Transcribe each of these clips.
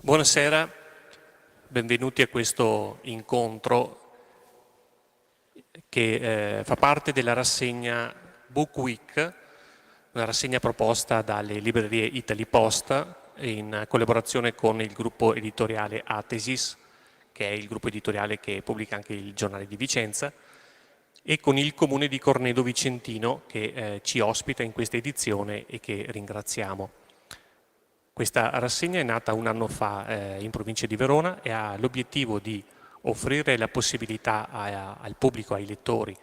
Buonasera, benvenuti a questo incontro che fa parte della rassegna Book Week, una rassegna proposta dalle librerie Italy Post in collaborazione con il gruppo editoriale Atesis, che è il gruppo editoriale che pubblica anche il Giornale di Vicenza, e con il Comune di Cornedo Vicentino che ci ospita in questa edizione e che ringraziamo. Questa rassegna è nata un anno fa in provincia di Verona e ha l'obiettivo di offrire la possibilità al pubblico, ai lettori,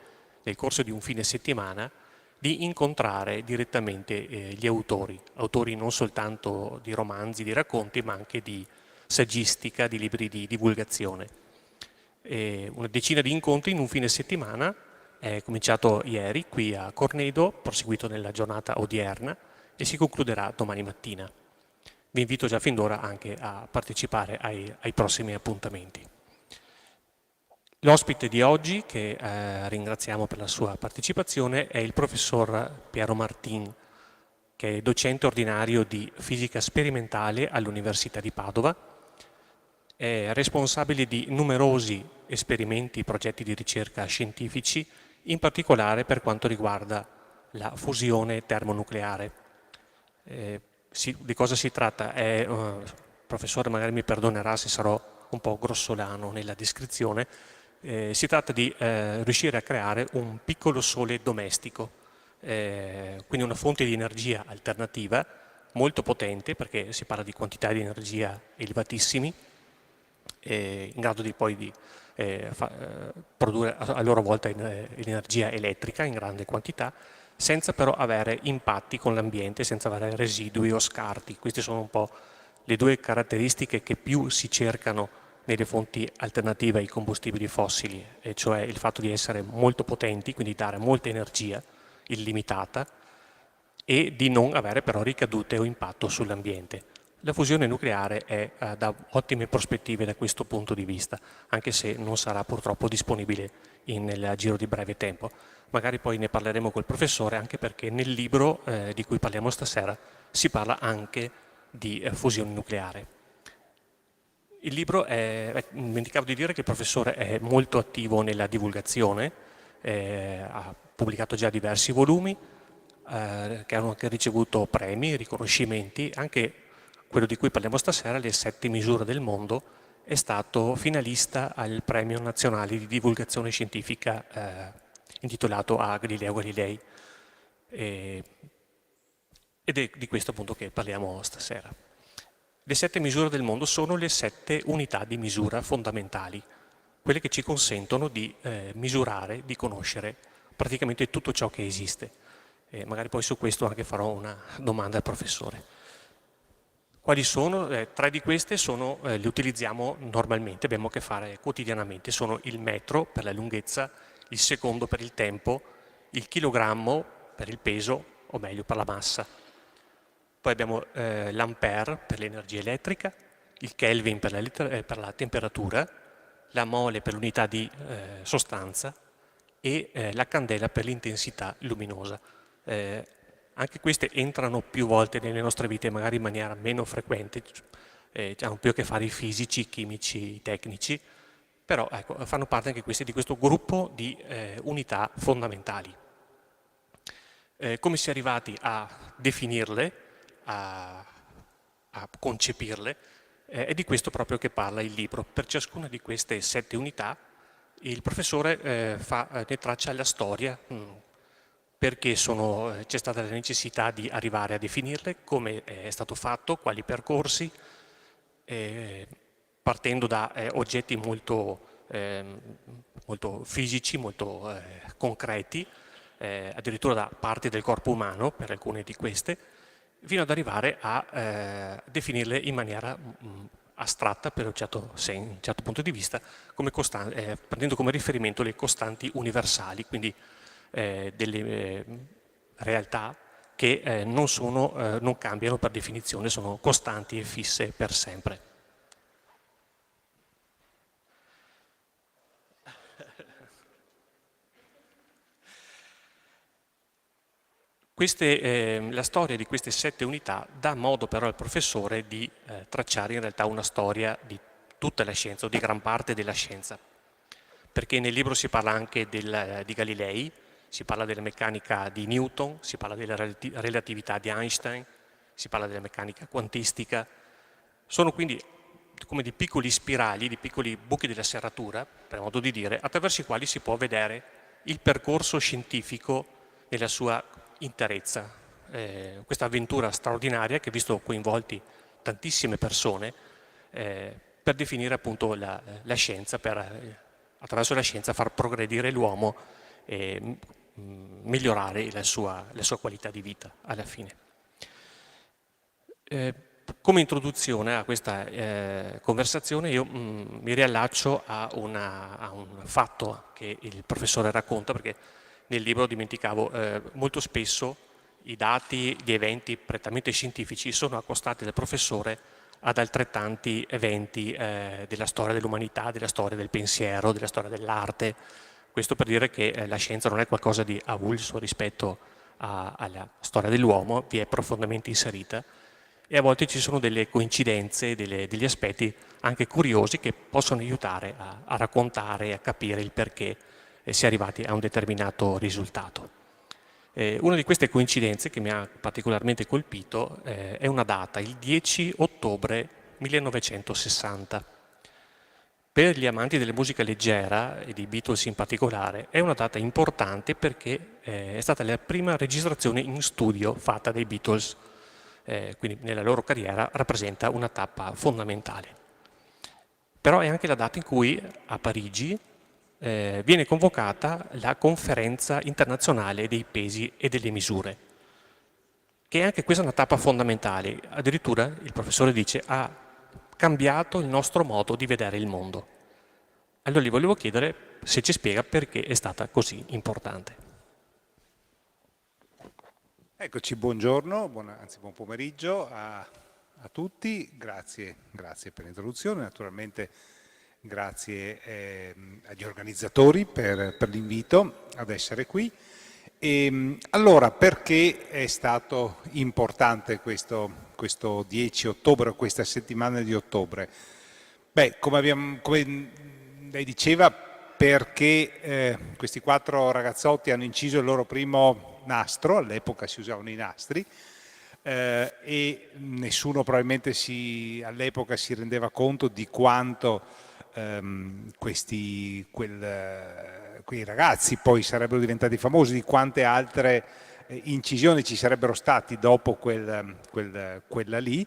nel corso di un fine settimana, di incontrare direttamente gli autori non soltanto di romanzi, di racconti, ma anche di saggistica, di libri di divulgazione. Una decina di incontri in un fine settimana, è cominciato ieri qui a Cornedo, proseguito nella giornata odierna e si concluderà domani mattina. Vi invito già fin d'ora anche a partecipare ai prossimi appuntamenti. L'ospite di oggi, che ringraziamo per la sua partecipazione, è il professor Piero Martin, che è docente ordinario di fisica sperimentale all'Università di Padova, è responsabile di numerosi esperimenti e progetti di ricerca scientifici, in particolare per quanto riguarda la fusione termonucleare. Di cosa si tratta? Il professore magari mi perdonerà se sarò un po' grossolano nella descrizione. Si tratta di riuscire a creare un piccolo sole domestico, quindi una fonte di energia alternativa molto potente, perché si parla di quantità di energia elevatissimi, in grado di poi di produrre a loro volta energia elettrica in grande quantità, senza però avere impatti con l'ambiente, senza avere residui o scarti. Queste sono un po' le due caratteristiche che più si cercano nelle fonti alternative ai combustibili fossili, e cioè il fatto di essere molto potenti, quindi dare molta energia illimitata, e di non avere però ricadute o impatto sull'ambiente. La fusione nucleare dà ottime prospettive da questo punto di vista, anche se non sarà purtroppo disponibile nel giro di breve tempo. Magari poi ne parleremo col professore, anche perché nel libro di cui parliamo stasera si parla anche di fusione nucleare. Il libro dimenticavo di dire che il professore è molto attivo nella divulgazione, ha pubblicato già diversi volumi, che hanno anche ricevuto premi, riconoscimenti. Anche quello di cui parliamo stasera, Le 7 misure del mondo, è stato finalista al premio nazionale di divulgazione scientifica intitolato a Galileo Galilei. Ed è di questo appunto che parliamo stasera. Le 7 misure del mondo sono le 7 unità di misura fondamentali, quelle che ci consentono di misurare, di conoscere praticamente tutto ciò che esiste. Magari poi su questo anche farò una domanda al professore. Quali sono? 3 di queste le utilizziamo normalmente, abbiamo a che fare quotidianamente. Sono il metro per la lunghezza, il secondo per il tempo, il chilogrammo per il peso, o meglio per la massa. Poi abbiamo l'ampere per l'energia elettrica, il Kelvin per la temperatura, la mole per l'unità di sostanza e la candela per l'intensità luminosa. Anche queste entrano più volte nelle nostre vite, magari in maniera meno frequente, hanno più a che fare i fisici, i chimici, i tecnici, però ecco, fanno parte anche queste di questo gruppo di unità fondamentali. Come si è arrivati a definirle, a concepirle, è di questo proprio che parla il libro. Per ciascuna di queste 7 unità il professore ne traccia la storia, perché c'è stata la necessità di arrivare a definirle, come è stato fatto, quali percorsi, partendo da oggetti molto fisici, molto concreti, addirittura da parti del corpo umano per alcune di queste, fino ad arrivare a definirle in maniera astratta per un certo punto di vista, prendendo come riferimento le costanti universali, quindi delle realtà che non cambiano per definizione, sono costanti e fisse per sempre. La storia di queste 7 unità dà modo però al professore di tracciare in realtà una storia di tutta la scienza o di gran parte della scienza, perché nel libro si parla anche di Galilei, si parla della meccanica di Newton, si parla della relatività di Einstein, si parla della meccanica quantistica. Sono quindi come di piccoli spirali, di piccoli buchi della serratura, per modo di dire, attraverso i quali si può vedere il percorso scientifico nella sua interezza. Questa avventura straordinaria che ha visto coinvolti tantissime persone per definire appunto la scienza, attraverso la scienza far progredire l'uomo e migliorare la sua qualità di vita alla fine. Come introduzione a questa conversazione io mi riallaccio a un fatto che il professore racconta, perché nel libro dimenticavo molto spesso i dati di eventi prettamente scientifici sono accostati dal professore ad altrettanti eventi della storia dell'umanità, della storia del pensiero, della storia dell'arte. Questo per dire che la scienza non è qualcosa di avulso rispetto alla storia dell'uomo, vi è profondamente inserita e a volte ci sono delle coincidenze, degli aspetti anche curiosi che possono aiutare a raccontare e a capire il perché si è arrivati a un determinato risultato. Una di queste coincidenze che mi ha particolarmente colpito è una data, il 10 ottobre 1960. Per gli amanti della musica leggera e di Beatles in particolare è una data importante perché è stata la prima registrazione in studio fatta dai Beatles, quindi nella loro carriera rappresenta una tappa fondamentale. Però è anche la data in cui a Parigi viene convocata la conferenza internazionale dei pesi e delle misure, che anche questa è una tappa fondamentale. Addirittura il professore dice ha cambiato il nostro modo di vedere il mondo. Allora gli volevo chiedere se ci spiega perché è stata così importante. Eccoci, buongiorno, anzi buon pomeriggio a tutti, grazie per l'introduzione, naturalmente grazie agli organizzatori per l'invito ad essere qui. Allora, perché è stato importante questo 10 ottobre o questa settimana di ottobre? Beh, come lei diceva, perché questi 4 ragazzotti hanno inciso il loro primo nastro, all'epoca si usavano i nastri, e nessuno probabilmente all'epoca si rendeva conto di quanto quei ragazzi poi sarebbero diventati famosi, di quante altre incisioni ci sarebbero stati dopo quella lì,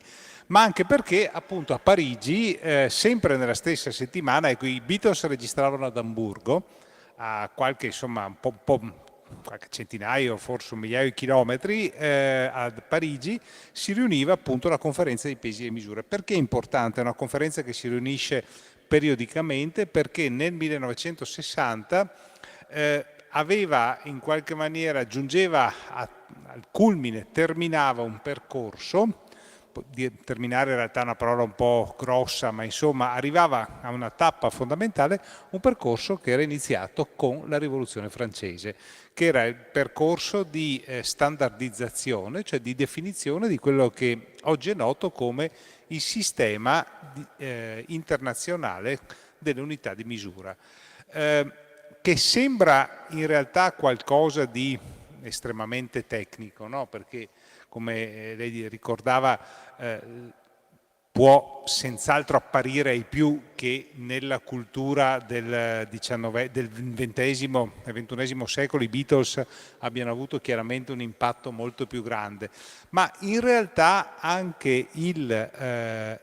ma anche perché appunto a Parigi, sempre nella stessa settimana, ecco, i Beatles registravano ad Amburgo, a qualche, insomma, qualche centinaio, forse un migliaio di chilometri, a Parigi si riuniva appunto la conferenza dei pesi e misure. Perché è importante? È una conferenza che si riunisce periodicamente perché nel 1960 aveva in qualche maniera, giungeva al culmine, terminava un percorso, terminare in realtà è una parola un po' grossa, ma insomma arrivava a una tappa fondamentale, un percorso che era iniziato con la Rivoluzione francese, che era il percorso di standardizzazione, cioè di definizione di quello che oggi è noto come il sistema internazionale delle unità di misura, che sembra in realtà qualcosa di estremamente tecnico, no? Perché come lei ricordava può senz'altro apparire ai più che nella cultura del XX e XXI secolo i Beatles abbiano avuto chiaramente un impatto molto più grande, ma in realtà anche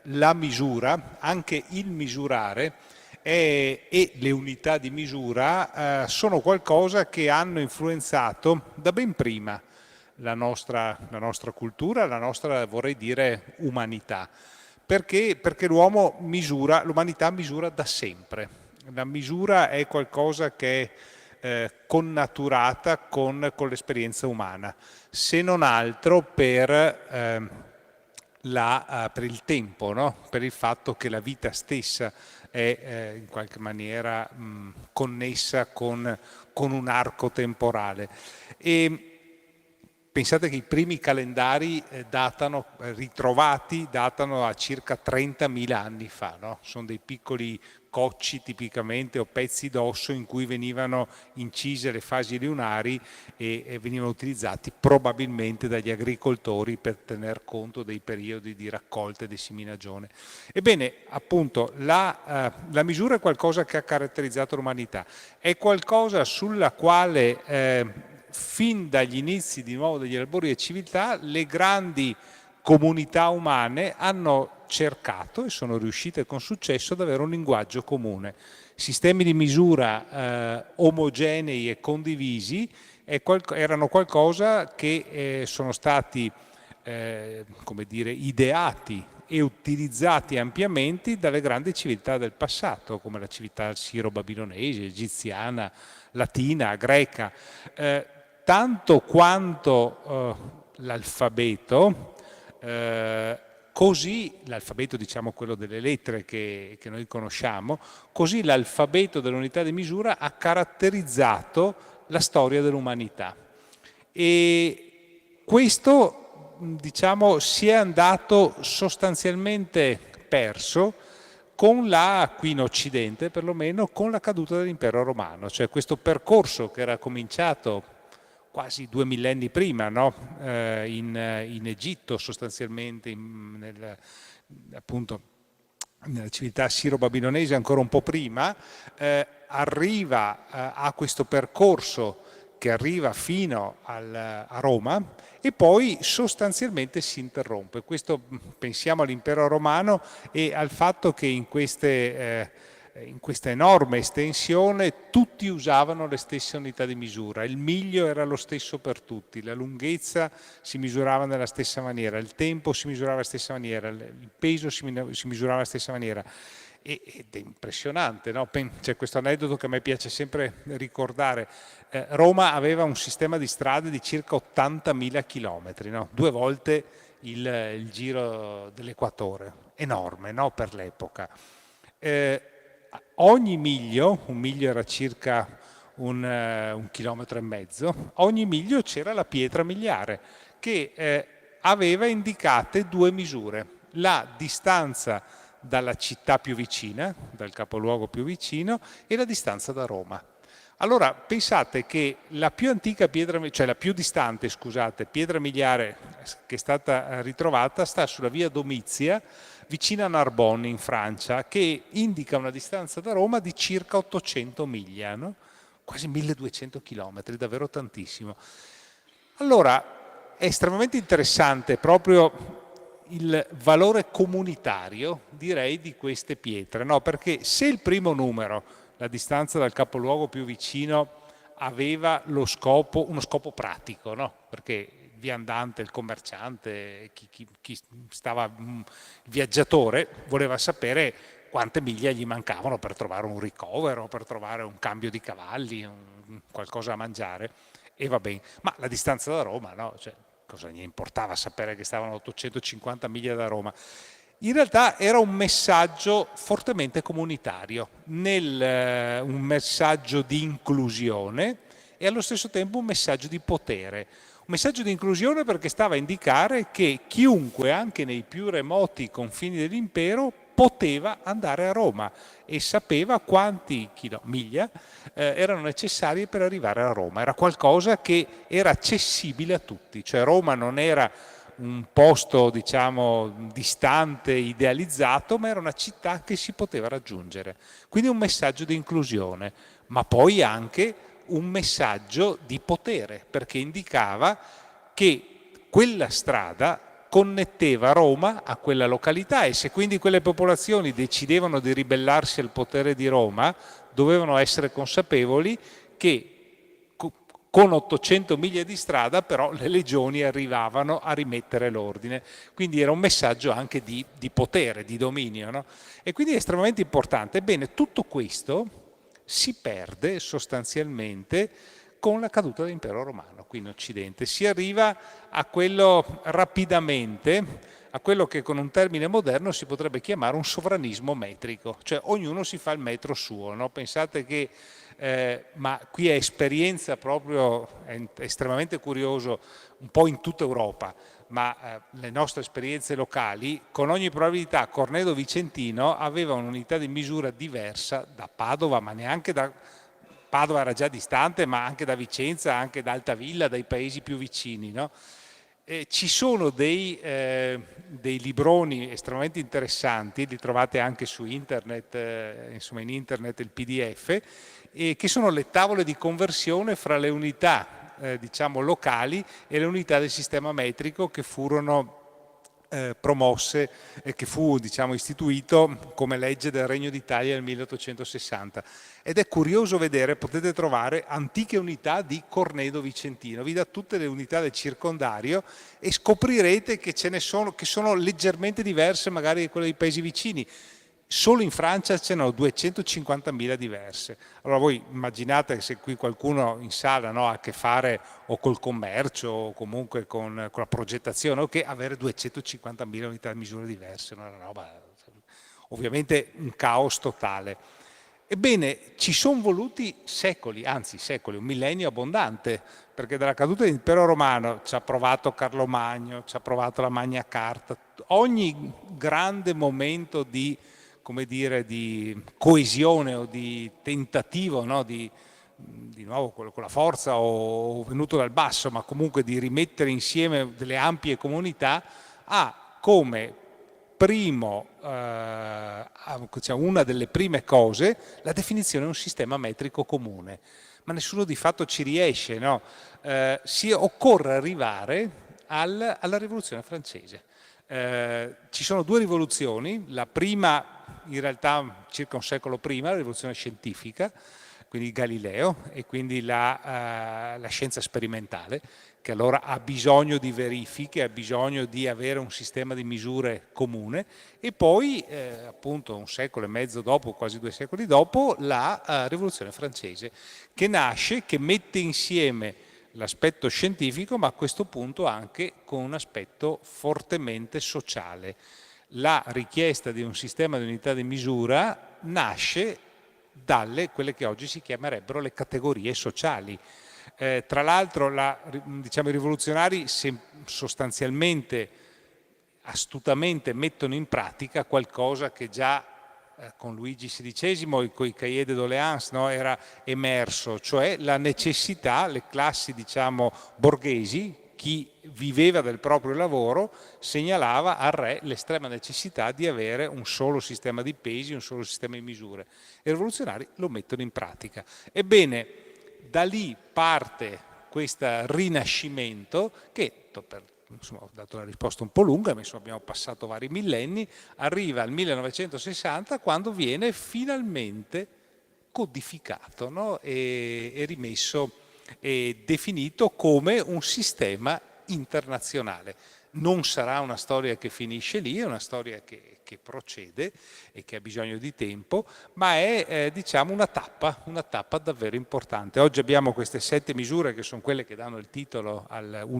la misura, anche il misurare e le unità di misura sono qualcosa che hanno influenzato da ben prima la nostra cultura, la nostra, vorrei dire, umanità. Perché l'umanità misura da sempre. La misura è qualcosa che è connaturata con l'esperienza umana, se non altro per il tempo, no? Per il fatto che la vita stessa è in qualche maniera connessa con un arco temporale. pensate che i primi calendari ritrovati datano a circa 30.000 anni fa, no? Sono dei piccoli cocci tipicamente o pezzi d'osso in cui venivano incise le fasi lunari e venivano utilizzati probabilmente dagli agricoltori per tener conto dei periodi di raccolta e di seminagione. Ebbene, appunto, la misura è qualcosa che ha caratterizzato l'umanità, è qualcosa sulla quale fin dagli inizi di nuovo degli albori della civiltà le grandi comunità umane hanno cercato e sono riuscite con successo ad avere un linguaggio comune. Sistemi di misura omogenei e condivisi erano qualcosa che sono stati come dire, ideati e utilizzati ampiamente dalle grandi civiltà del passato, come la civiltà siro-babilonese, egiziana, latina, greca, tanto quanto l'alfabeto, così l'alfabeto, diciamo quello delle lettere che noi conosciamo, così l'alfabeto dell'unità di misura ha caratterizzato la storia dell'umanità. E questo, diciamo, si è andato sostanzialmente perso qui in Occidente perlomeno, con la caduta dell'impero romano, cioè questo percorso che era cominciato quasi 2 millenni prima, no? In Egitto sostanzialmente, appunto nella civiltà siro-babilonese ancora un po' prima, arriva a questo percorso che arriva fino a Roma e poi sostanzialmente si interrompe. Questo, pensiamo all'impero romano e al fatto che in questa enorme estensione tutti usavano le stesse unità di misura, il miglio era lo stesso per tutti, la lunghezza si misurava nella stessa maniera, il tempo si misurava nella stessa maniera, il peso si misurava nella stessa maniera. Ed è impressionante, no? C'è questo aneddoto che a me piace sempre ricordare. Roma aveva un sistema di strade di circa 80.000 chilometri, no? 2 volte il giro dell'equatore, enorme, no? Per l'epoca. Ogni miglio, un miglio era circa un chilometro e mezzo, ogni miglio c'era la pietra miliare che aveva indicate 2 misure, la distanza dalla città più vicina, dal capoluogo più vicino, e la distanza da Roma. Allora pensate che la più antica cioè la più distante, scusate, pietra miliare che è stata ritrovata sta sulla via Domizia, vicino a Narbonne in Francia, che indica una distanza da Roma di circa 800 miglia, no? Quasi 1200 chilometri, davvero tantissimo. Allora è estremamente interessante proprio il valore comunitario, direi, di queste pietre, no? Perché se il primo numero, la distanza dal capoluogo più vicino, aveva uno scopo pratico, no? Perché il viandante, il commerciante, chi stava, il viaggiatore, voleva sapere quante miglia gli mancavano per trovare un ricovero, per trovare un cambio di cavalli, qualcosa da mangiare, e va bene. Ma la distanza da Roma, no? Cioè, cosa gli importava sapere che stavano a 850 miglia da Roma? In realtà era un messaggio fortemente comunitario, un messaggio di inclusione e allo stesso tempo un messaggio di potere. Un messaggio di inclusione perché stava a indicare che chiunque, anche nei più remoti confini dell'impero, poteva andare a Roma e sapeva quanti miglia erano necessarie per arrivare a Roma. Era qualcosa che era accessibile a tutti, cioè Roma non era un posto, diciamo, distante, idealizzato, ma era una città che si poteva raggiungere. Quindi un messaggio di inclusione, ma poi anche un messaggio di potere, perché indicava che quella strada connetteva Roma a quella località e se quindi quelle popolazioni decidevano di ribellarsi al potere di Roma, dovevano essere consapevoli che con 800 miglia di strada però le legioni arrivavano a rimettere l'ordine. Quindi era un messaggio anche di potere, di dominio, no? E quindi è estremamente importante. Ebbene, tutto questo si perde sostanzialmente con la caduta dell'impero romano qui in Occidente. Si arriva a quello rapidamente a quello che con un termine moderno si potrebbe chiamare un sovranismo metrico, cioè ognuno si fa il metro suo, no? Pensate che, ma qui è esperienza proprio, è estremamente curioso, un po' in tutta Europa, ma le nostre esperienze locali, con ogni probabilità Cornedo Vicentino aveva un'unità di misura diversa da Padova, ma neanche da... Padova era già distante, ma anche da Vicenza, anche da Altavilla, dai paesi più vicini, no? Ci sono dei libroni estremamente interessanti, li trovate anche su internet, insomma in internet il PDF, che sono le tavole di conversione fra le unità diciamo locali e le unità del sistema metrico che furono promosse e che fu diciamo, istituito come legge del Regno d'Italia nel 1860. Ed è curioso vedere, potete trovare antiche unità di Cornedo Vicentino, vi dà tutte le unità del circondario e scoprirete che ce ne sono, che sono leggermente diverse magari da quelle dei paesi vicini. Solo in Francia ce n'erano 250.000 diverse. Allora voi immaginate che se qui qualcuno in sala no, ha a che fare o col commercio o comunque con la progettazione, ok, avere 250.000 unità di misura diverse, una roba, ovviamente un caos totale. Ebbene, ci sono voluti secoli, anzi secoli, un millennio abbondante, perché dalla caduta dell'impero romano ci ha provato Carlo Magno, ci ha provato la Magna Carta, ogni grande momento di, come dire, di coesione o di tentativo, no? di nuovo con la forza o venuto dal basso, ma comunque di rimettere insieme delle ampie comunità, ha come primo, una delle prime cose, la definizione di un sistema metrico comune. Ma nessuno di fatto ci riesce, no? Occorre arrivare alla rivoluzione francese. Ci sono due rivoluzioni, la prima in realtà circa un secolo prima, la rivoluzione scientifica, quindi Galileo e quindi la scienza sperimentale, che allora ha bisogno di verifiche, ha bisogno di avere un sistema di misure comune, e poi appunto un secolo e mezzo dopo, quasi 2 secoli dopo, la rivoluzione francese, che nasce, che mette insieme l'aspetto scientifico, ma a questo punto anche con un aspetto fortemente sociale. La richiesta di un sistema di unità di misura nasce dalle quelle che oggi si chiamerebbero le categorie sociali. Tra l'altro diciamo, i rivoluzionari sostanzialmente, astutamente mettono in pratica qualcosa che già con Luigi XVI e con i Cahiers de doléances no, era emerso, cioè la necessità, le classi diciamo borghesi, chi viveva del proprio lavoro, segnalava al re l'estrema necessità di avere un solo sistema di pesi, un solo sistema di misure. E i rivoluzionari lo mettono in pratica. Ebbene, da lì parte questo rinascimento che, insomma, ho dato la risposta un po' lunga, ma insomma, abbiamo passato vari millenni, arriva al 1960 quando viene finalmente codificato no? e rimesso e definito come un sistema internazionale. Non sarà una storia che finisce lì, è una storia che procede e che ha bisogno di tempo, ma è diciamo una tappa davvero importante. Oggi abbiamo queste 7 misure che sono quelle che danno il titolo,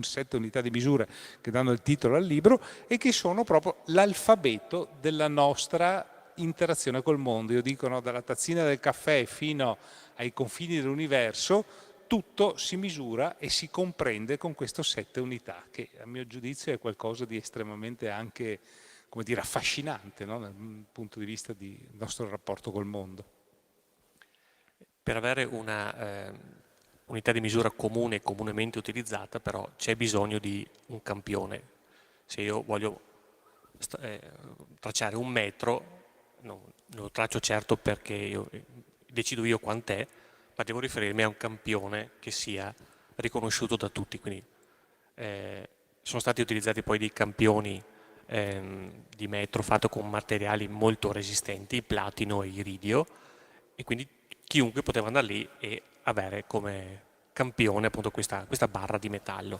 7 unità di misure che danno il titolo al libro e che sono proprio l'alfabeto della nostra interazione col mondo. Io dico no, dalla tazzina del caffè fino ai confini dell'universo, tutto si misura e si comprende con queste 7 unità, che a mio giudizio è qualcosa di estremamente anche, come dire, affascinante no? Dal punto di vista del nostro rapporto col mondo. Per avere una unità di misura comune e comunemente utilizzata, però c'è bisogno di un campione. Se io voglio tracciare un metro, non lo traccio certo perché decido io quant'è, ma devo riferirmi a un campione che sia riconosciuto da tutti. Quindi sono stati utilizzati poi dei campioni di metro fatto con materiali molto resistenti, il platino e iridio, e quindi chiunque poteva andare lì e avere come campione appunto questa barra di metallo.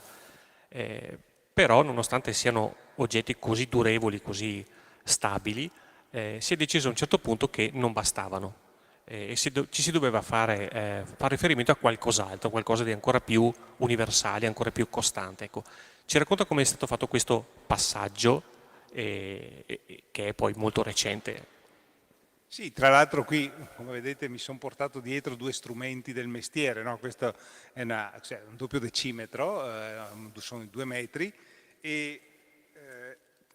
Però nonostante siano oggetti così durevoli, così stabili, si è deciso a un certo punto che non bastavano. E ci si doveva fare riferimento a qualcos'altro, qualcosa di ancora più universale, ancora più costante. Ecco. Ci racconta come è stato fatto questo passaggio che è poi molto recente. Sì, tra l'altro qui, come vedete, mi sono portato dietro due strumenti del mestiere, no? Questo è un doppio decimetro, sono 2 metri, e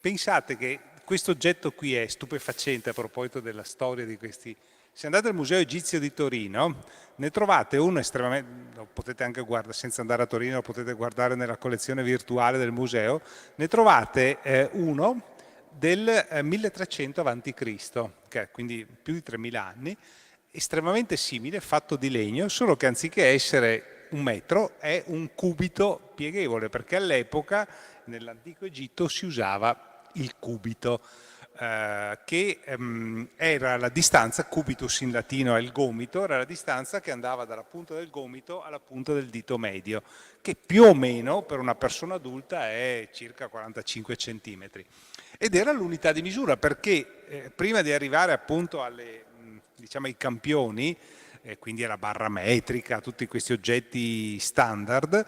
pensate che questo oggetto qui è stupefacente a proposito della storia di questi. Se andate al Museo Egizio di Torino, ne trovate uno estremamente, lo potete anche guardare, senza andare a Torino, lo potete guardare nella collezione virtuale del museo, ne trovate uno del 1300 a.C., che è quindi più di 3000 anni, estremamente simile, fatto di legno, solo che anziché essere 1 metro è un cubito pieghevole, perché all'epoca nell'antico Egitto si usava il cubito, che era la distanza, cubitus in latino è il gomito, era la distanza che andava dalla punta del gomito alla punta del dito medio, che più o meno per una persona adulta è circa 45 centimetri. Ed era l'unità di misura, perché prima di arrivare appunto diciamo, ai campioni, quindi alla barra metrica, tutti questi oggetti standard,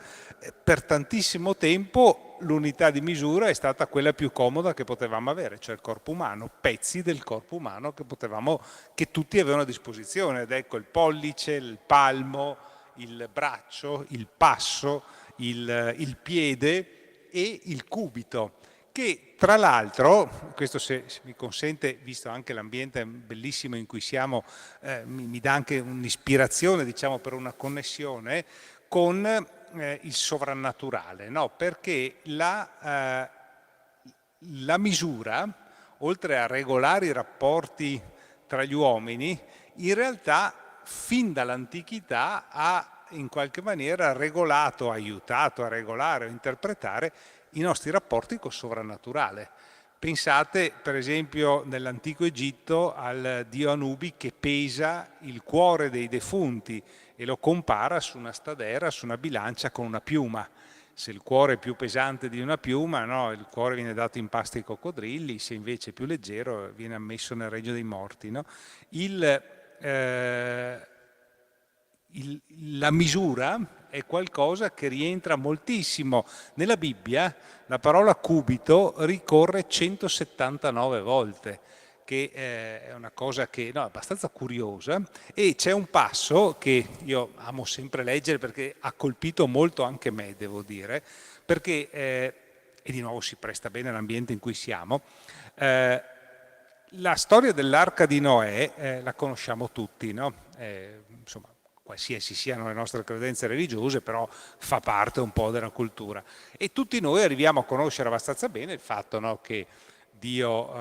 per tantissimo tempo l'unità di misura è stata quella più comoda che potevamo avere, cioè il corpo umano, pezzi del corpo umano che tutti avevano a disposizione, ed ecco il pollice, il palmo, il braccio, il passo, il piede e il cubito, che tra l'altro, questo se mi consente, visto anche l'ambiente bellissimo in cui siamo, mi dà anche un'ispirazione, diciamo, per una connessione con il sovrannaturale, no? Perché la misura, oltre a regolare i rapporti tra gli uomini, in realtà fin dall'antichità ha in qualche maniera regolato, aiutato a regolare o interpretare i nostri rapporti col sovrannaturale. Pensate per esempio nell'antico Egitto al dio Anubi che pesa il cuore dei defunti e lo compara su una stadera, su una bilancia con una piuma. Se il cuore è più pesante di una piuma, no, il cuore viene dato in pasto ai coccodrilli, se invece è più leggero viene ammesso nel regno dei morti. No? La misura è qualcosa che rientra moltissimo. Nella Bibbia la parola cubito ricorre 179 volte, che è una cosa che, no, è abbastanza curiosa, e c'è un passo che io amo sempre leggere perché ha colpito molto anche me, devo dire, perché, e di nuovo si presta bene all'ambiente in cui siamo, la storia dell'Arca di Noè la conosciamo tutti, no? Insomma, qualsiasi siano le nostre credenze religiose, però fa parte un po' della cultura. E tutti noi arriviamo a conoscere abbastanza bene il fatto, no, che Dio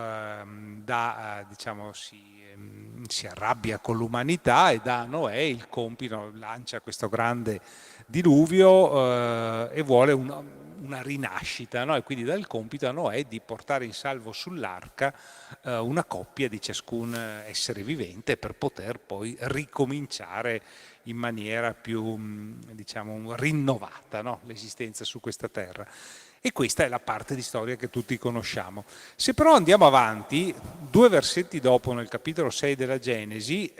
diciamo, si arrabbia con l'umanità e dà a Noè il compito, lancia questo grande diluvio e vuole una rinascita, no? E quindi dà il compito a Noè di portare in salvo sull'arca una coppia di ciascun essere vivente per poter poi ricominciare in maniera più, diciamo, rinnovata, no? L'esistenza su questa terra. E questa è la parte di storia che tutti conosciamo. Se però andiamo avanti, 2 versetti dopo, nel capitolo 6 della Genesi,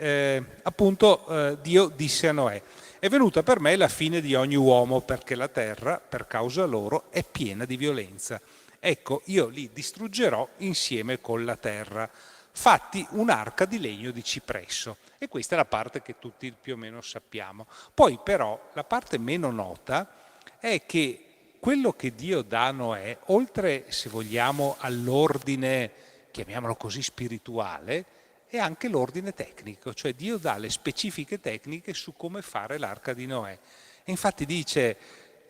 appunto Dio disse a Noè: è venuta per me la fine di ogni uomo, perché la terra, per causa loro, è piena di violenza. Ecco, io li distruggerò insieme con la terra. Fatti un'arca di legno di cipresso. E questa è la parte che tutti più o meno sappiamo. Poi però la parte meno nota è che quello che Dio dà a Noè, oltre, se vogliamo, all'ordine, chiamiamolo così, spirituale, è anche l'ordine tecnico, cioè Dio dà le specifiche tecniche su come fare l'arca di Noè. E infatti dice: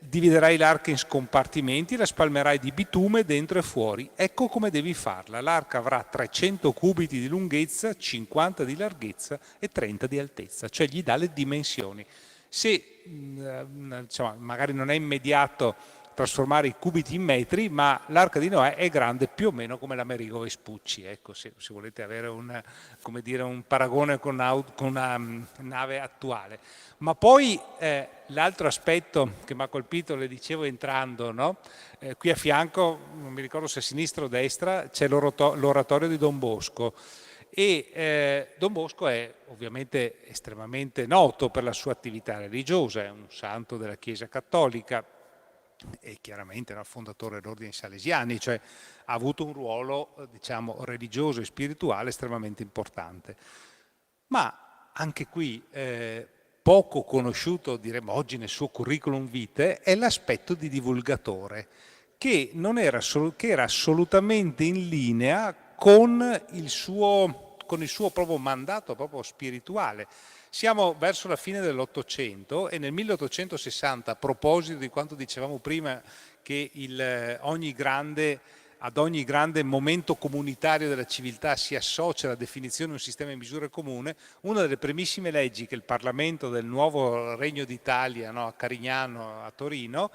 dividerai l'arca in scompartimenti, la spalmerai di bitume dentro e fuori. Ecco come devi farla. L'arca avrà 300 cubiti di lunghezza, 50 di larghezza e 30 di altezza, cioè gli dà le dimensioni. Se insomma, magari non è immediato trasformare i cubiti in metri, ma l'arca di Noè è grande più o meno come l'Amerigo Vespucci, ecco, se volete avere come dire, un paragone con una nave attuale. Ma poi l'altro aspetto che mi ha colpito, le dicevo entrando, no? Qui a fianco, non mi ricordo se a sinistra o a destra, c'è l'oratorio di Don Bosco. E Don Bosco è ovviamente estremamente noto per la sua attività religiosa, è un santo della Chiesa Cattolica, e chiaramente era il fondatore dell'ordine salesiani, cioè ha avuto un ruolo diciamo religioso e spirituale estremamente importante. Ma anche qui poco conosciuto, diremmo oggi, nel suo curriculum vitae è l'aspetto di divulgatore, che non era, che era assolutamente in linea con il suo proprio mandato proprio spirituale. Siamo verso la fine dell'Ottocento e nel 1860, a proposito di quanto dicevamo prima, che ad ogni grande momento comunitario della civiltà si associa la definizione di un sistema di misure comune, una delle primissime leggi che il Parlamento del nuovo Regno d'Italia, no, a Carignano, a Torino,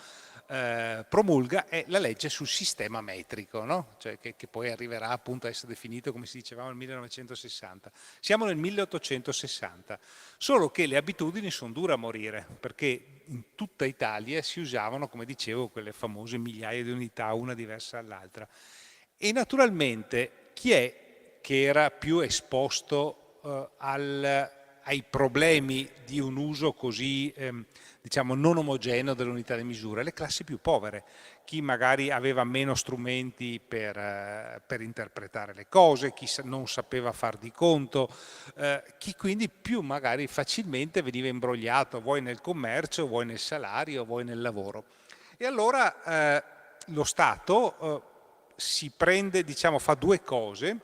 promulga è la legge sul sistema metrico, no? Cioè che poi arriverà appunto a essere definito, come si diceva, nel 1960. Siamo nel 1860, solo che le abitudini sono dure a morire, perché in tutta Italia si usavano, come dicevo, quelle famose migliaia di unità, una diversa dall'altra. E naturalmente chi è che era più esposto ai problemi di un uso così diciamo non omogeneo dell'unità di misura? Le classi più povere, chi magari aveva meno strumenti per interpretare le cose, chi non sapeva far di conto, chi quindi più magari facilmente veniva imbrogliato vuoi nel commercio, vuoi nel salario, vuoi nel lavoro. E allora lo Stato si prende, diciamo, fa due cose.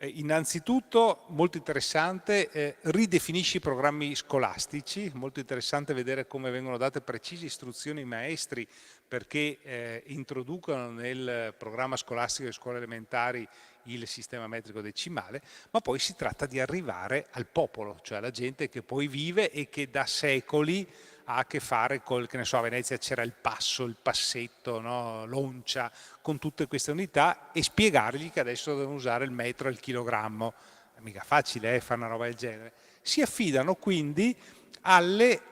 Innanzitutto, molto interessante, ridefinisce i programmi scolastici, molto interessante vedere come vengono date precise istruzioni ai maestri perché introducono nel programma scolastico delle scuole elementari il sistema metrico decimale, ma poi si tratta di arrivare al popolo, cioè alla gente che poi vive e che da secoli ha a che fare col, che ne so, a Venezia c'era il passo, il passetto, no? L'oncia, con tutte queste unità e spiegargli che adesso devono usare il metro e il chilogrammo. È mica facile fare una roba del genere. Si affidano quindi alle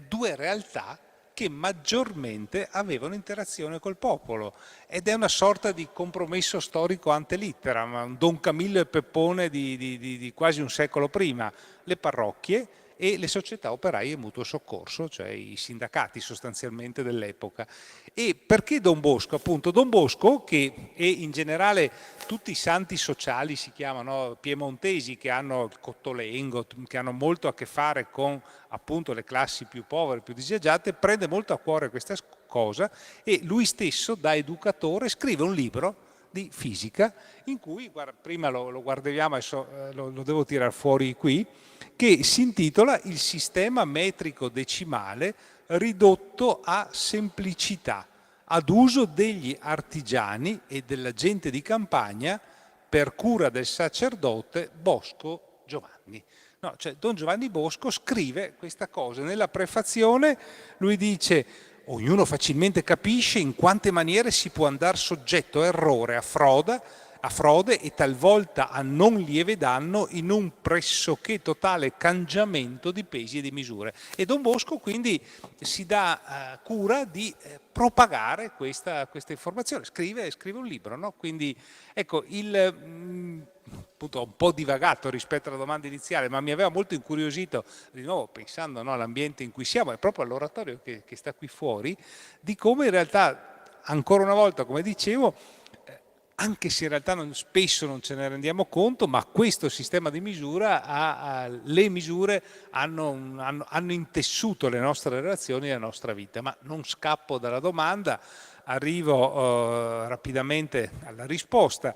due realtà che maggiormente avevano interazione col popolo ed è una sorta di compromesso storico ante litteram, un Don Camillo e Peppone di quasi un secolo prima, le parrocchie e le società operaie e mutuo soccorso, cioè i sindacati sostanzialmente dell'epoca. E perché Don Bosco? Appunto Don Bosco, che e in generale tutti i santi sociali si chiamano piemontesi, che hanno il Cottolengo, che hanno molto a che fare con appunto le classi più povere, più disagiate, prende molto a cuore questa cosa e lui stesso da educatore scrive un libro di fisica in cui, guarda, prima lo guardiamo, adesso lo devo tirare fuori qui, che si intitola Il sistema metrico decimale ridotto a semplicità, ad uso degli artigiani e della gente di campagna per cura del sacerdote Bosco Giovanni. No, cioè Don Giovanni Bosco scrive questa cosa. Nella prefazione lui dice: ognuno facilmente capisce in quante maniere si può andare soggetto a errore, a frode e talvolta a non lieve danno in un pressoché totale cangiamento di pesi e di misure. E Don Bosco quindi si dà cura di propagare questa informazione, scrive un libro, no? Quindi ecco, appunto ho un po' divagato rispetto alla domanda iniziale, ma mi aveva molto incuriosito, di nuovo pensando, no, all'ambiente in cui siamo e proprio all'oratorio che sta qui fuori, di come in realtà, ancora una volta, come dicevo, anche se in realtà spesso non ce ne rendiamo conto, ma questo sistema di misura, le misure hanno intessuto le nostre relazioni e la nostra vita. Ma non scappo dalla domanda, arrivo rapidamente alla risposta.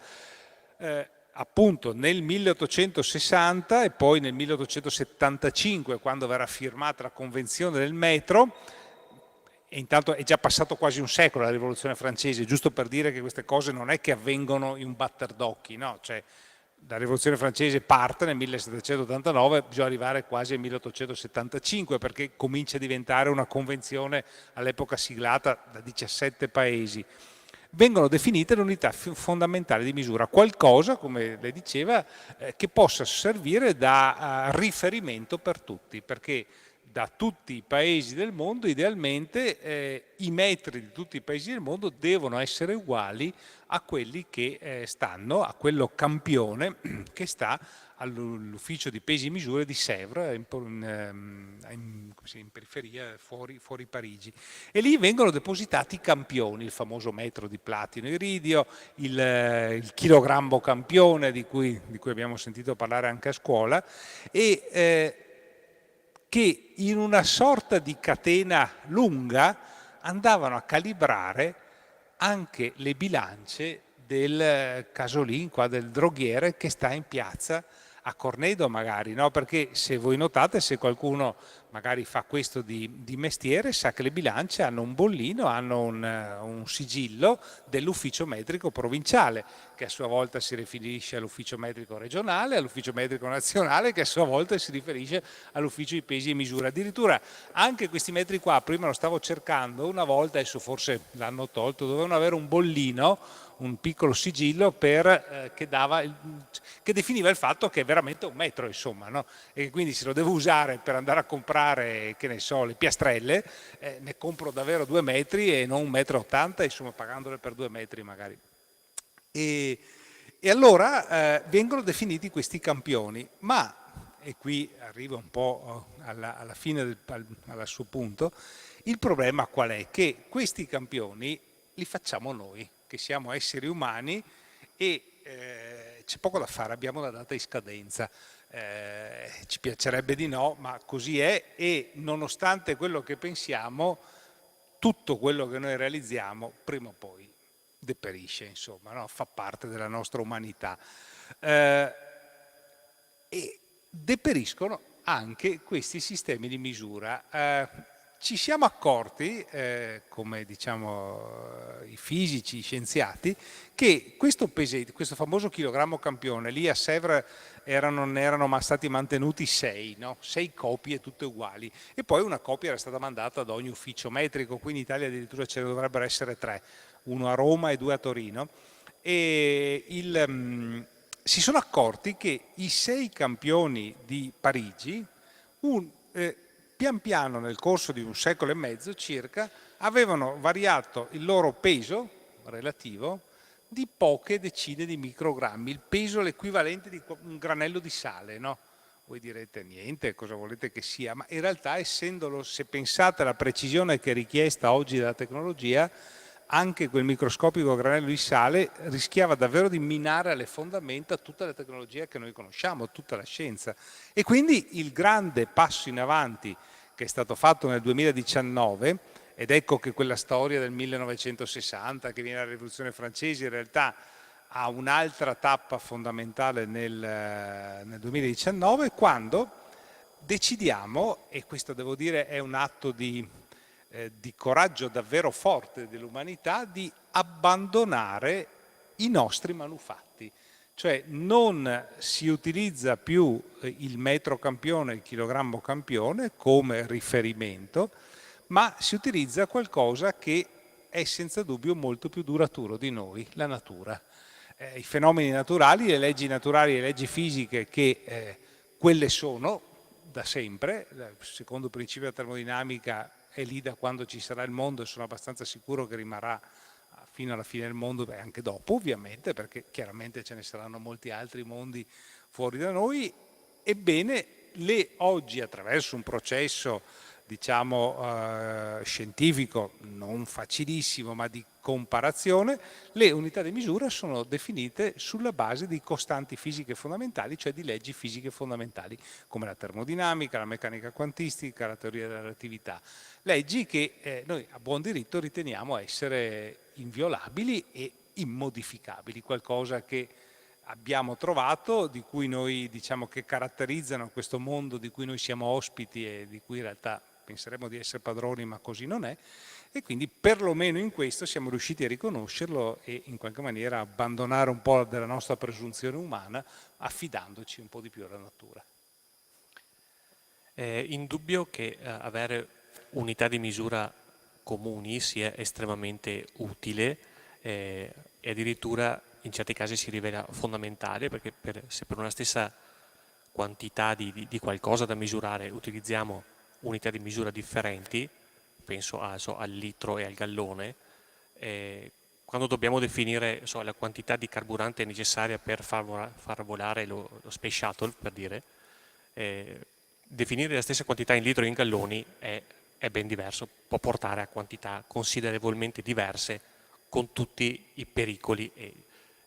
Appunto nel 1860 e poi nel 1875, quando verrà firmata la Convenzione del metro, e intanto è già passato quasi un secolo la rivoluzione francese, giusto per dire che queste cose non è che avvengono in un batter d'occhi, no? Cioè, la rivoluzione francese parte nel 1789, bisogna arrivare quasi al 1875 perché comincia a diventare una convenzione all'epoca siglata da 17 paesi. Vengono definite le unità fondamentali di misura, qualcosa, come lei diceva, che possa servire da riferimento per tutti, perché da tutti i paesi del mondo, idealmente i metri di tutti i paesi del mondo devono essere uguali a quelli che stanno, a quello campione che sta all'ufficio di pesi e misure di Sèvres, in periferia, fuori Parigi. E lì vengono depositati i campioni, il famoso metro di platino iridio, il chilogrammo campione di cui abbiamo sentito parlare anche a scuola, e che in una sorta di catena lunga andavano a calibrare anche le bilance del casolin, qua, del droghiere che sta in piazza a Cornedo magari, no? Perché se voi notate, se qualcuno magari fa questo di mestiere, sa che le bilance hanno un bollino, hanno un sigillo dell'ufficio metrico provinciale, che a sua volta si riferisce all'ufficio metrico regionale, all'ufficio metrico nazionale, che a sua volta si riferisce all'ufficio di pesi e misura. Addirittura anche questi metri qua, prima lo stavo cercando, una volta, adesso forse l'hanno tolto, dovevano avere un bollino, un piccolo sigillo che definiva il fatto che è veramente un metro, insomma, no? E quindi se lo devo usare per andare a comprare, che ne so, le piastrelle, ne compro davvero 2 metri e non 1,80 m, insomma, pagandole per 2 metri magari. E allora vengono definiti questi campioni, ma, e qui arriva un po' alla fine, al suo punto, il problema qual è? Che questi campioni li facciamo noi, che siamo esseri umani, e c'è poco da fare, abbiamo la data di scadenza. Ci piacerebbe di no, ma così è, e nonostante quello che pensiamo, tutto quello che noi realizziamo prima o poi deperisce, insomma, no? Fa parte della nostra umanità. E deperiscono anche questi sistemi di misura. Ci siamo accorti, come diciamo i fisici, i scienziati, che questo famoso chilogrammo campione, lì a Sèvres ne erano stati mantenuti 6, no? 6 copie tutte uguali, e poi una copia era stata mandata ad ogni ufficio metrico. Qui in Italia addirittura ce ne dovrebbero essere 3, uno a Roma e 2 a Torino, e si sono accorti che i 6 campioni di Parigi, pian piano nel corso di un secolo e mezzo circa, avevano variato il loro peso relativo di poche decine di microgrammi, il peso l'equivalente di un granello di sale, no? Voi direte niente, cosa volete che sia, ma in realtà, essendolo, se pensate alla precisione che è richiesta oggi dalla tecnologia, anche quel microscopico granello di sale rischiava davvero di minare alle fondamenta tutta la tecnologia che noi conosciamo, tutta la scienza. E quindi il grande passo in avanti che è stato fatto nel 2019, ed ecco che quella storia del 1960 che viene dalla rivoluzione francese in realtà ha un'altra tappa fondamentale nel 2019, quando decidiamo, e questo devo dire è un atto di coraggio davvero forte dell'umanità, di abbandonare i nostri manufatti. Cioè non si utilizza più il metro campione, il chilogrammo campione come riferimento, ma si utilizza qualcosa che è senza dubbio molto più duraturo di noi, la natura. I fenomeni naturali, le leggi fisiche, che quelle sono da sempre, secondo il principio della termodinamica è lì da quando ci sarà il mondo, e sono abbastanza sicuro che rimarrà fino alla fine del mondo, e anche dopo ovviamente, perché chiaramente ce ne saranno molti altri mondi fuori da noi. Ebbene, oggi, attraverso un processo diciamo scientifico non facilissimo, ma di comparazione, le unità di misura sono definite sulla base di costanti fisiche fondamentali, cioè di leggi fisiche fondamentali, come la termodinamica, la meccanica quantistica, la teoria della relatività. Leggi che noi a buon diritto riteniamo essere inviolabili e immodificabili, qualcosa che abbiamo trovato, di cui noi diciamo che caratterizzano questo mondo di cui noi siamo ospiti e di cui in realtà penseremo di essere padroni, ma così non è, e quindi perlomeno in questo siamo riusciti a riconoscerlo e in qualche maniera abbandonare un po' della nostra presunzione umana, affidandoci un po' di più alla natura. È indubbio che avere unità di misura comuni sia estremamente utile e addirittura in certi casi si rivela fondamentale, perché se per una stessa quantità di qualcosa da misurare utilizziamo unità di misura differenti, penso al litro e al gallone, quando dobbiamo definire la quantità di carburante necessaria per far volare lo Space Shuttle, per dire, definire la stessa quantità in litri o in galloni è ben diverso, può portare a quantità considerevolmente diverse con tutti i pericoli.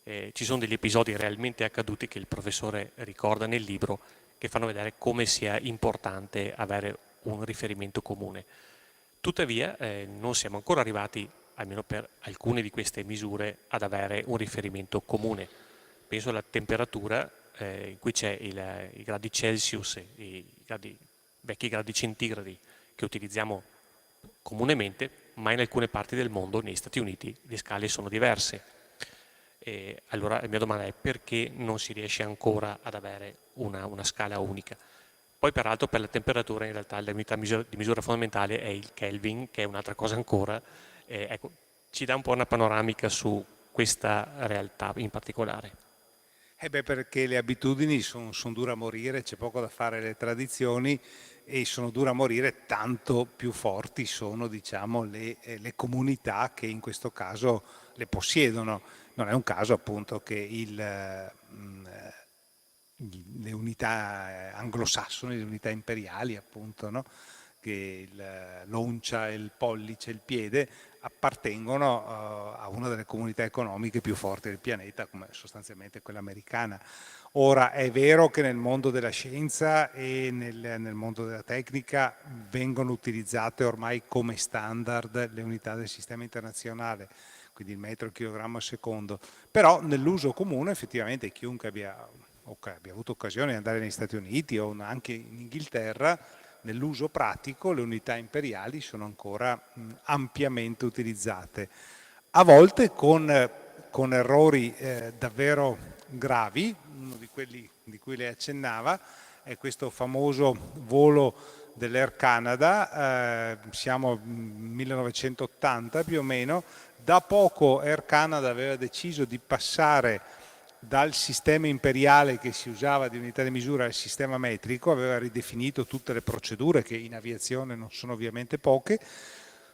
Ci sono degli episodi realmente accaduti che il professore ricorda nel libro che fanno vedere come sia importante avere un riferimento comune. Tuttavia non siamo ancora arrivati, almeno per alcune di queste misure, ad avere un riferimento comune. Penso alla temperatura in cui c'è i gradi Celsius, i vecchi gradi centigradi che utilizziamo comunemente, ma in alcune parti del mondo, negli Stati Uniti, le scale sono diverse. Allora la mia domanda è: perché non si riesce ancora ad avere una scala unica? Poi peraltro per la temperatura in realtà l'unità di misura fondamentale è il Kelvin, che è un'altra cosa ancora. Ecco, ci dà un po' una panoramica su questa realtà in particolare. Perché le abitudini sono dure a morire, c'è poco da fare, le tradizioni, e sono dure a morire, tanto più forti sono, diciamo, le comunità che in questo caso le possiedono. Non è un caso appunto che le unità anglosassoni, le unità imperiali appunto, no? Che l'oncia, il pollice, il piede appartengono a una delle comunità economiche più forti del pianeta, come sostanzialmente quella americana. Ora è vero che nel mondo della scienza e nel mondo della tecnica vengono utilizzate ormai come standard le unità del sistema internazionale, quindi il metro, il chilogrammo al secondo, però nell'uso comune effettivamente chiunque abbia avuto occasione di andare negli Stati Uniti o anche in Inghilterra, nell'uso pratico le unità imperiali sono ancora ampiamente utilizzate, a volte con errori davvero gravi. Uno di quelli di cui lei accennava è questo famoso volo dell'Air Canada, siamo nel 1980 più o meno. Da poco Air Canada aveva deciso di passare dal sistema imperiale che si usava di unità di misura al sistema metrico, aveva ridefinito tutte le procedure, che in aviazione non sono ovviamente poche,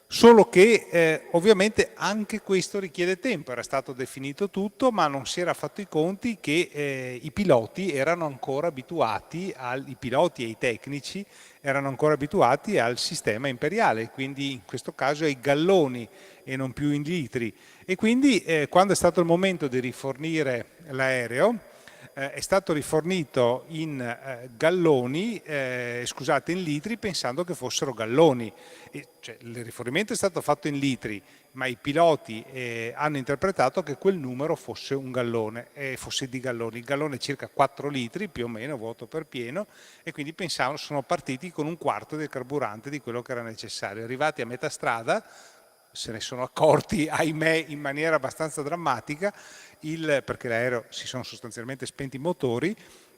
solo che ovviamente anche questo richiede tempo. Era stato definito tutto, ma non si era fatto i conti che i piloti erano ancora abituati, i piloti e i tecnici erano ancora abituati al sistema imperiale, quindi in questo caso ai galloni e non più in litri. E quindi quando è stato il momento di rifornire l'aereo, è stato rifornito in galloni, scusate, in litri, pensando che fossero galloni. Cioè, il rifornimento è stato fatto in litri, ma i piloti hanno interpretato che quel numero fosse un gallone, fosse di galloni. Il gallone è circa 4 litri, più o meno, vuoto per pieno, e quindi pensavano, sono partiti con un quarto del carburante di quello che era necessario. Arrivati a metà strada, se ne sono accorti, ahimè, in maniera abbastanza drammatica, perché l'aereo si sono sostanzialmente spenti i motori.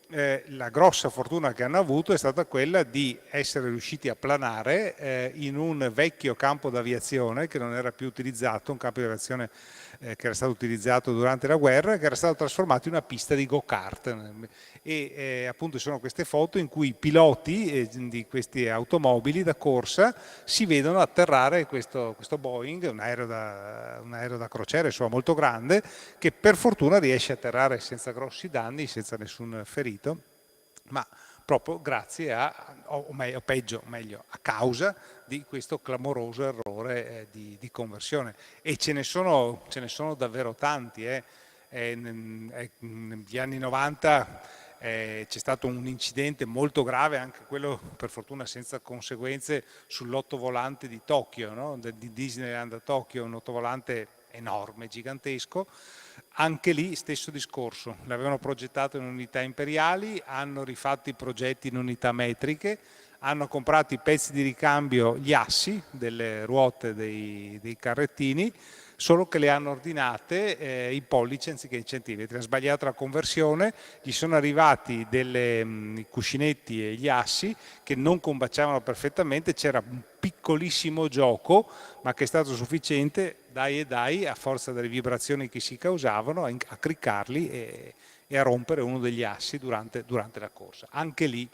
La grossa fortuna che hanno avuto è stata quella di essere riusciti a planare in un vecchio campo d'aviazione che non era più utilizzato, un campo di aviazione che era stato utilizzato durante la guerra, che era stato trasformato in una pista di go-kart. E appunto ci sono queste foto in cui i piloti di queste automobili da corsa si vedono atterrare questo Boeing, un aereo da crociera, insomma, molto grande, che per fortuna riesce a atterrare senza grossi danni, senza nessun ferito, ma proprio grazie meglio, a causa di questo clamoroso errore di conversione. E ce ne sono davvero tanti. Negli anni 90 c'è stato un incidente molto grave, anche quello per fortuna senza conseguenze, sull'ottovolante di Tokyo, no? Di Disneyland a Tokyo, un ottovolante enorme, gigantesco. Anche lì stesso discorso, l'avevano progettato in unità imperiali, hanno rifatto i progetti in unità metriche, hanno comprato i pezzi di ricambio, gli assi delle ruote dei carrettini, solo che le hanno ordinate i pollici anziché i centimetri. Ha sbagliato la conversione, gli sono arrivati i cuscinetti e gli assi che non combaciavano perfettamente, c'era un piccolissimo gioco, ma che è stato sufficiente, a forza delle vibrazioni che si causavano, a criccarli e a rompere uno degli assi durante la corsa. Anche lì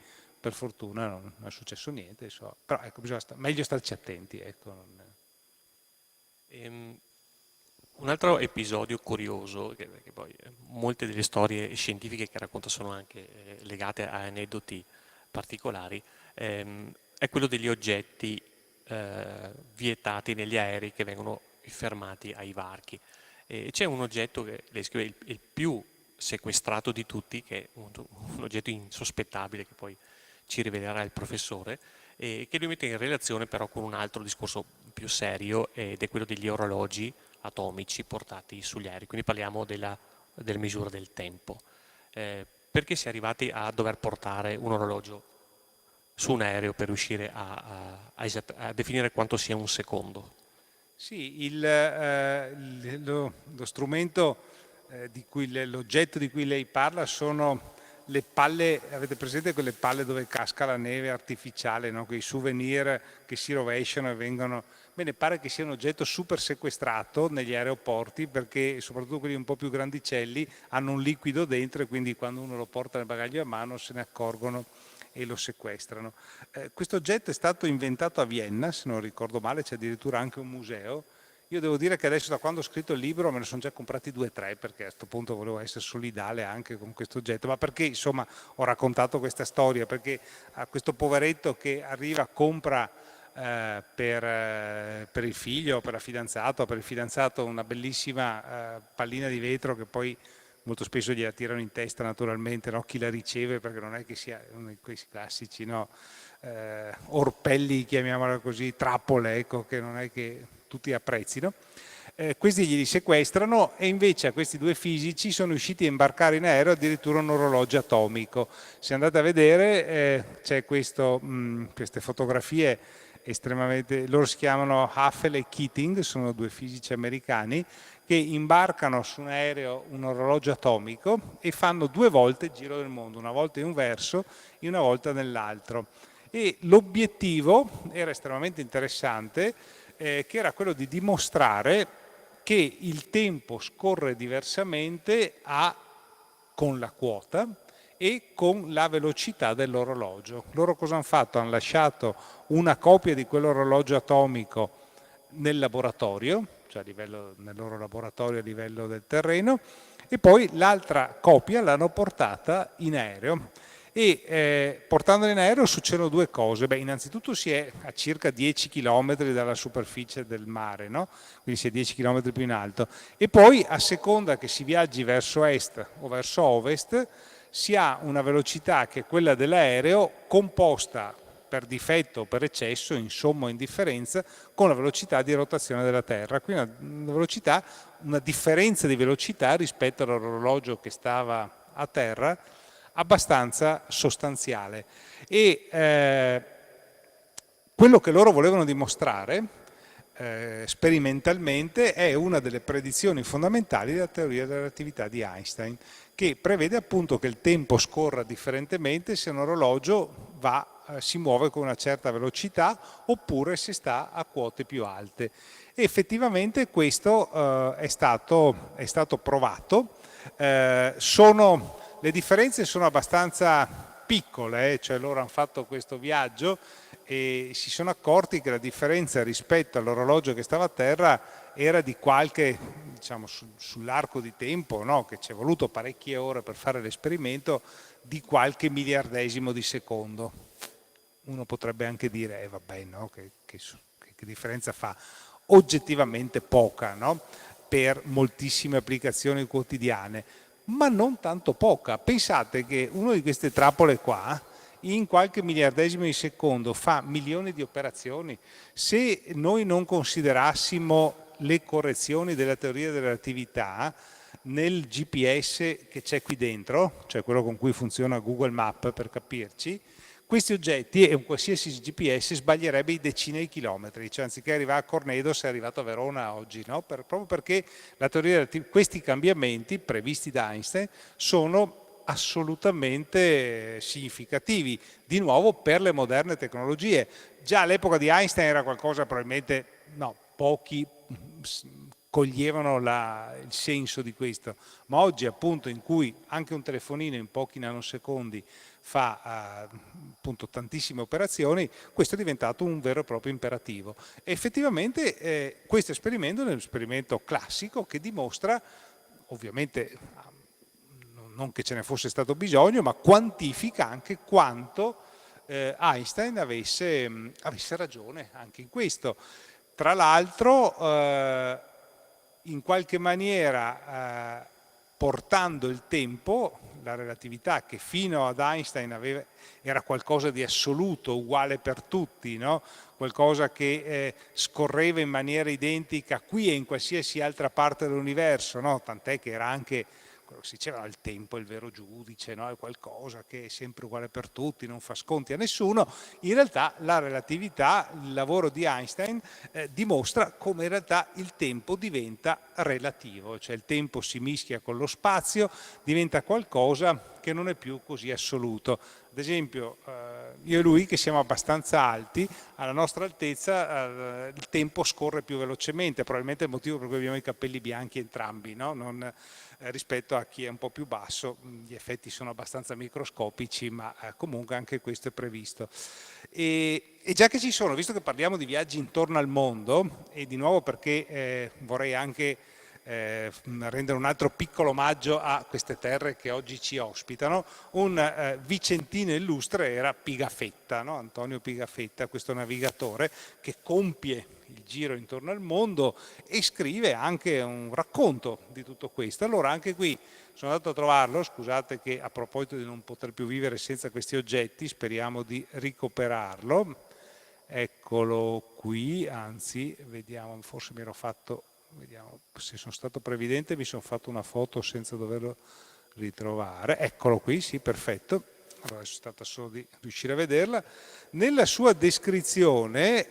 per fortuna non è successo niente, però ecco, meglio starci attenti. Ecco. Un altro episodio curioso, che poi molte delle storie scientifiche che racconta sono anche legate a aneddoti particolari, è quello degli oggetti vietati negli aerei che vengono fermati ai varchi. C'è un oggetto che lei scrive il più sequestrato di tutti, che è un oggetto insospettabile che poi ci rivelerà il professore, che lui mette in relazione però con un altro discorso più serio, ed è quello degli orologi atomici portati sugli aerei. Quindi parliamo della misura del tempo. Perché si è arrivati a dover portare un orologio su un aereo per riuscire a definire quanto sia un secondo? Sì, lo strumento l'oggetto di cui lei parla sono le palle. Avete presente quelle palle dove casca la neve artificiale, no? Quei souvenir che si rovesciano e vengono... Bene, pare che sia un oggetto super sequestrato negli aeroporti, perché soprattutto quelli un po' più grandicelli hanno un liquido dentro e quindi quando uno lo porta nel bagaglio a mano se ne accorgono e lo sequestrano. Questo oggetto è stato inventato a Vienna, se non ricordo male, c'è addirittura anche un museo. Io devo dire che adesso, da quando ho scritto il libro, me ne sono già comprati 2 o 3, perché a questo punto volevo essere solidale anche con questo oggetto. Ma perché, insomma, ho raccontato questa storia? Perché a questo poveretto che arriva, compra per il figlio, per la fidanzata, per il fidanzato una bellissima pallina di vetro che poi molto spesso gliela tirano in testa naturalmente, no? Chi la riceve, perché non è che sia uno di quei classici, no? Orpelli, chiamiamola così, trappole, ecco, che non è che tutti apprezzino. Questi glieli sequestrano e invece a questi 2 fisici sono riusciti a imbarcare in aereo addirittura un orologio atomico. Se andate a vedere c'è queste fotografie estremamente, loro si chiamano Haffel e Keating, sono 2 fisici americani che imbarcano su un aereo un orologio atomico e fanno 2 volte il giro del mondo, una volta in un verso e una volta nell'altro. E l'obiettivo era estremamente interessante, che era quello di dimostrare che il tempo scorre diversamente con la quota e con la velocità dell'orologio. Loro cosa hanno fatto? Hanno lasciato una copia di quell'orologio atomico nel laboratorio, cioè nel loro laboratorio a livello del terreno, e poi l'altra copia l'hanno portata in aereo. E portandola in aereo succedono 2 cose. Beh, innanzitutto si è a circa 10 km dalla superficie del mare, no? Quindi si è 10 km più in alto. E poi, a seconda che si viaggi verso est o verso ovest, si ha una velocità che è quella dell'aereo composta per difetto o per eccesso, in somma o in differenza, con la velocità di rotazione della Terra. Quindi una differenza di velocità rispetto all'orologio che stava a terra abbastanza sostanziale. E quello che loro volevano dimostrare sperimentalmente è una delle predizioni fondamentali della teoria della relatività di Einstein, che prevede appunto che il tempo scorra differentemente se un orologio si muove con una certa velocità oppure se sta a quote più alte. E effettivamente questo è stato provato. Le differenze sono abbastanza piccole, cioè loro hanno fatto questo viaggio e si sono accorti che la differenza rispetto all'orologio che stava a terra era di qualche, diciamo, sull'arco di tempo, no? Che ci è voluto parecchie ore per fare l'esperimento, di qualche miliardesimo di secondo. Uno potrebbe anche dire, vabbè, no? Che differenza fa? Oggettivamente poca, no? Per moltissime applicazioni quotidiane, ma non tanto poca. Pensate che una di queste trappole qua, in qualche miliardesimo di secondo, fa milioni di operazioni. Se noi non considerassimo le correzioni della teoria della relatività nel GPS che c'è qui dentro, cioè quello con cui funziona Google Maps per capirci, questi oggetti e un qualsiasi GPS sbaglierebbe i decine di chilometri, cioè anziché arrivare a Cornedo sei arrivato a Verona oggi, no? Proprio perché la teoria questi cambiamenti previsti da Einstein sono assolutamente significativi, di nuovo per le moderne tecnologie. Già all'epoca di Einstein era qualcosa probabilmente, no, pochi coglievano il senso di questo, ma oggi appunto in cui anche un telefonino in pochi nanosecondi fa appunto tantissime operazioni, questo è diventato un vero e proprio imperativo. E effettivamente questo esperimento è un esperimento classico che dimostra, ovviamente non che ce ne fosse stato bisogno, ma quantifica anche quanto Einstein avesse ragione anche in questo. Tra l'altro, in qualche maniera, portando il tempo, la relatività che fino ad Einstein era qualcosa di assoluto, uguale per tutti, no? Qualcosa che scorreva in maniera identica qui e in qualsiasi altra parte dell'universo, no? Tant'è che era anche quello che si diceva, il tempo è il vero giudice, no? È qualcosa che è sempre uguale per tutti, non fa sconti a nessuno. In realtà la relatività, il lavoro di Einstein dimostra come in realtà il tempo diventa relativo, cioè il tempo si mischia con lo spazio, diventa qualcosa che non è più così assoluto. Ad esempio, io e lui che siamo abbastanza alti, alla nostra altezza il tempo scorre più velocemente, probabilmente è il motivo per cui abbiamo i capelli bianchi entrambi, no? Rispetto a chi è un po' più basso, gli effetti sono abbastanza microscopici, ma comunque anche questo è previsto. E già che ci sono, visto che parliamo di viaggi intorno al mondo, e di nuovo perché vorrei anche rendere un altro piccolo omaggio a queste terre che oggi ci ospitano, un vicentino illustre era Pigafetta, no? Antonio Pigafetta, questo navigatore che compie il giro intorno al mondo e scrive anche un racconto di tutto questo. Allora anche qui sono andato a trovarlo, scusate che a proposito di non poter più vivere senza questi oggetti, speriamo di recuperarlo, eccolo qui, anzi vediamo, forse mi ero fatto, vediamo se sono stato previdente, mi sono fatto una foto senza doverlo ritrovare, eccolo qui, sì, perfetto. Allora è stata solo di riuscire a vederla. Nella sua descrizione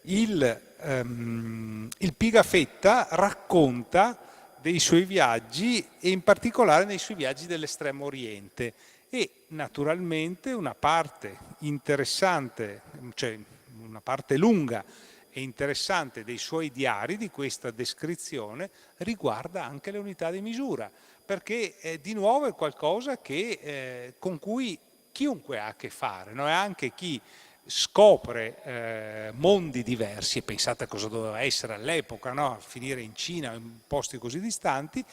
il Pigafetta racconta dei suoi viaggi e in particolare nei suoi viaggi dell'estremo oriente e naturalmente una parte interessante, cioè una parte lunga e interessante dei suoi diari, di questa descrizione, riguarda anche le unità di misura, perché di nuovo è qualcosa con cui chiunque ha a che fare, no? E anche chi scopre mondi diversi, e pensate a cosa doveva essere all'epoca, no? Finire in Cina, in posti così distanti,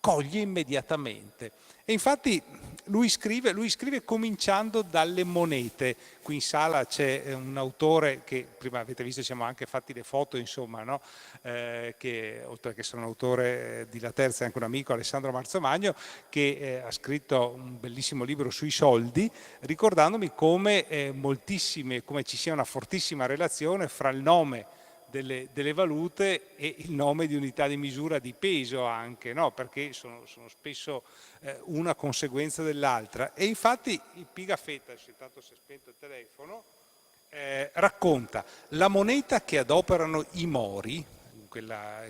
coglie immediatamente. E infatti lui scrive cominciando dalle monete. Qui in sala c'è un autore che prima avete visto, ci siamo anche fatti le foto, insomma, no? Che oltre che sono un autore di La Terza è anche un amico, Alessandro Marzomagno, che ha scritto un bellissimo libro sui soldi, ricordandomi come come ci sia una fortissima relazione fra il nome delle valute e il nome di unità di misura di peso anche, no? Perché sono spesso una conseguenza dell'altra. E infatti il Pigafetta, intanto si è spento il telefono, racconta la moneta che adoperano i Mori,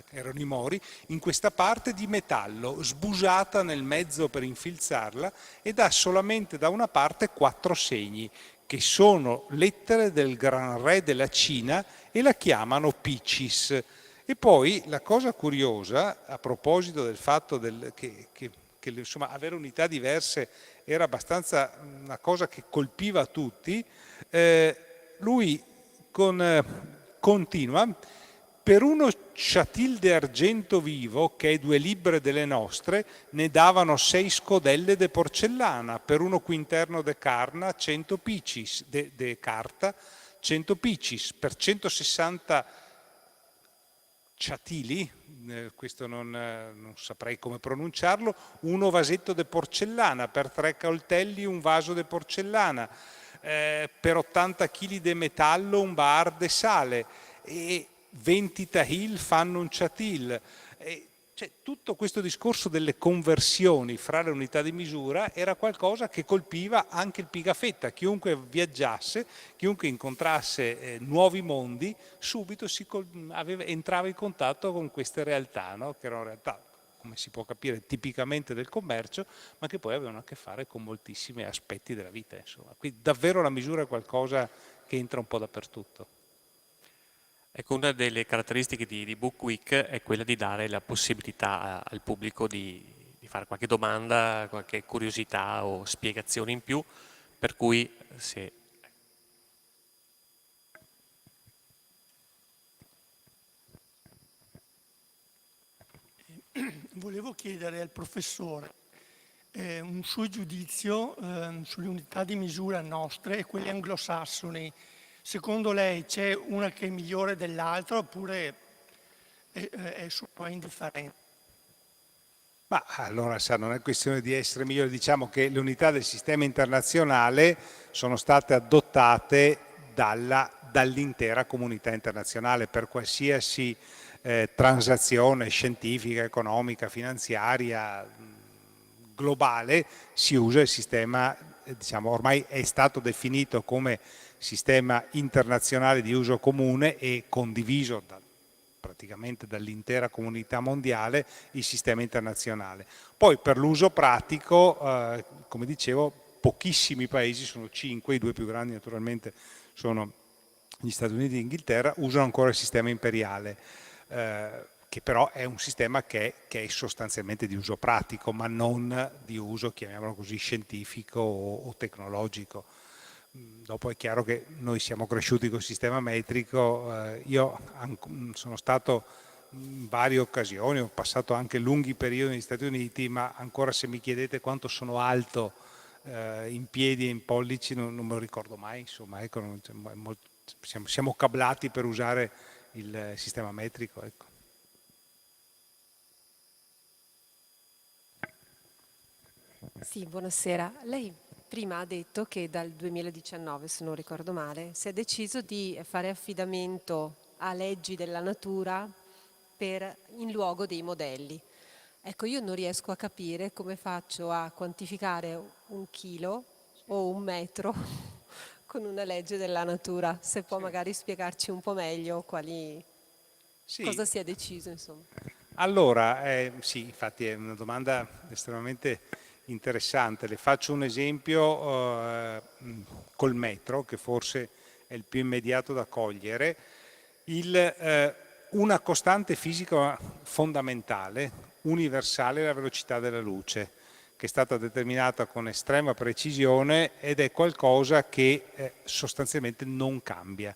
erano i Mori, in questa parte di metallo sbusata nel mezzo per infilzarla ed ha solamente da una parte 4 segni, che sono lettere del gran re della Cina e la chiamano Picis. E poi la cosa curiosa, a proposito del fatto che insomma, avere unità diverse era abbastanza una cosa che colpiva tutti, lui continua: per uno ciatil d'argento vivo, che è 2 libbre delle nostre, ne davano 6 scodelle de porcellana, per uno quinterno de carna 100 picis, de carta 100 picis, per 160 ciatili, questo non saprei come pronunciarlo, uno vasetto de porcellana, per 3 coltelli un vaso de porcellana, per 80 kg di metallo un bar de sale, e 20 tahil fanno un ciatil. Cioè, tutto questo discorso delle conversioni fra le unità di misura era qualcosa che colpiva anche il Pigafetta. Chiunque viaggiasse, chiunque incontrasse nuovi mondi, subito entrava in contatto con queste realtà, no? Che erano realtà, come si può capire, tipicamente del commercio, ma che poi avevano a che fare con moltissimi aspetti della vita. Insomma. Quindi davvero la misura è qualcosa che entra un po' dappertutto. Ecco, una delle caratteristiche di Book Week è quella di dare la possibilità al pubblico di fare qualche domanda, qualche curiosità o spiegazione in più, per cui se Volevo chiedere al professore un suo giudizio sulle unità di misura nostre e quelle anglosassoni. Secondo lei c'è una che è migliore dell'altra oppure è solo indifferente? Ma allora, sa, non è questione di essere migliori, diciamo che le unità del sistema internazionale sono state adottate dall'intera comunità internazionale per qualsiasi transazione scientifica, economica, finanziaria, globale, si usa il sistema, diciamo, ormai è stato definito come sistema internazionale di uso comune e condiviso praticamente dall'intera comunità mondiale, il sistema internazionale. Poi per l'uso pratico, come dicevo, pochissimi paesi, sono 5, i due più grandi naturalmente sono gli Stati Uniti e l'Inghilterra, usano ancora il sistema imperiale, che però è un sistema che è sostanzialmente di uso pratico, ma non di uso, chiamiamolo così, scientifico o tecnologico. Dopo è chiaro che noi siamo cresciuti col sistema metrico, io sono stato in varie occasioni, ho passato anche lunghi periodi negli Stati Uniti, ma ancora se mi chiedete quanto sono alto in piedi e in pollici non me lo ricordo mai, insomma, ecco, siamo cablati per usare il sistema metrico. Ecco. Sì, buonasera. Lei prima ha detto che dal 2019, se non ricordo male, si è deciso di fare affidamento a leggi della natura in luogo dei modelli. Ecco, io non riesco a capire come faccio a quantificare un chilo o un metro con una legge della natura. Se può magari spiegarci un po' meglio cosa si è deciso, insomma. Allora, sì, infatti è una domanda estremamente interessante. Le faccio un esempio col metro, che forse è il più immediato da cogliere. Una costante fisica fondamentale, universale, è la velocità della luce, che è stata determinata con estrema precisione ed è qualcosa che sostanzialmente non cambia.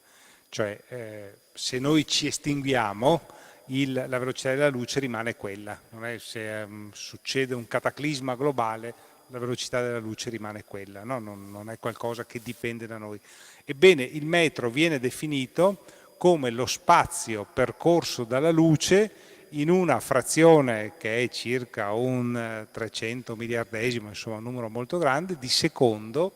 Cioè, se noi ci estinguiamo, la velocità della luce rimane quella, non è se succede un cataclisma globale, la velocità della luce rimane quella, no? Non è qualcosa che dipende da noi. Ebbene, il metro viene definito come lo spazio percorso dalla luce in una frazione che è circa un 300 miliardesimo, insomma un numero molto grande, di secondo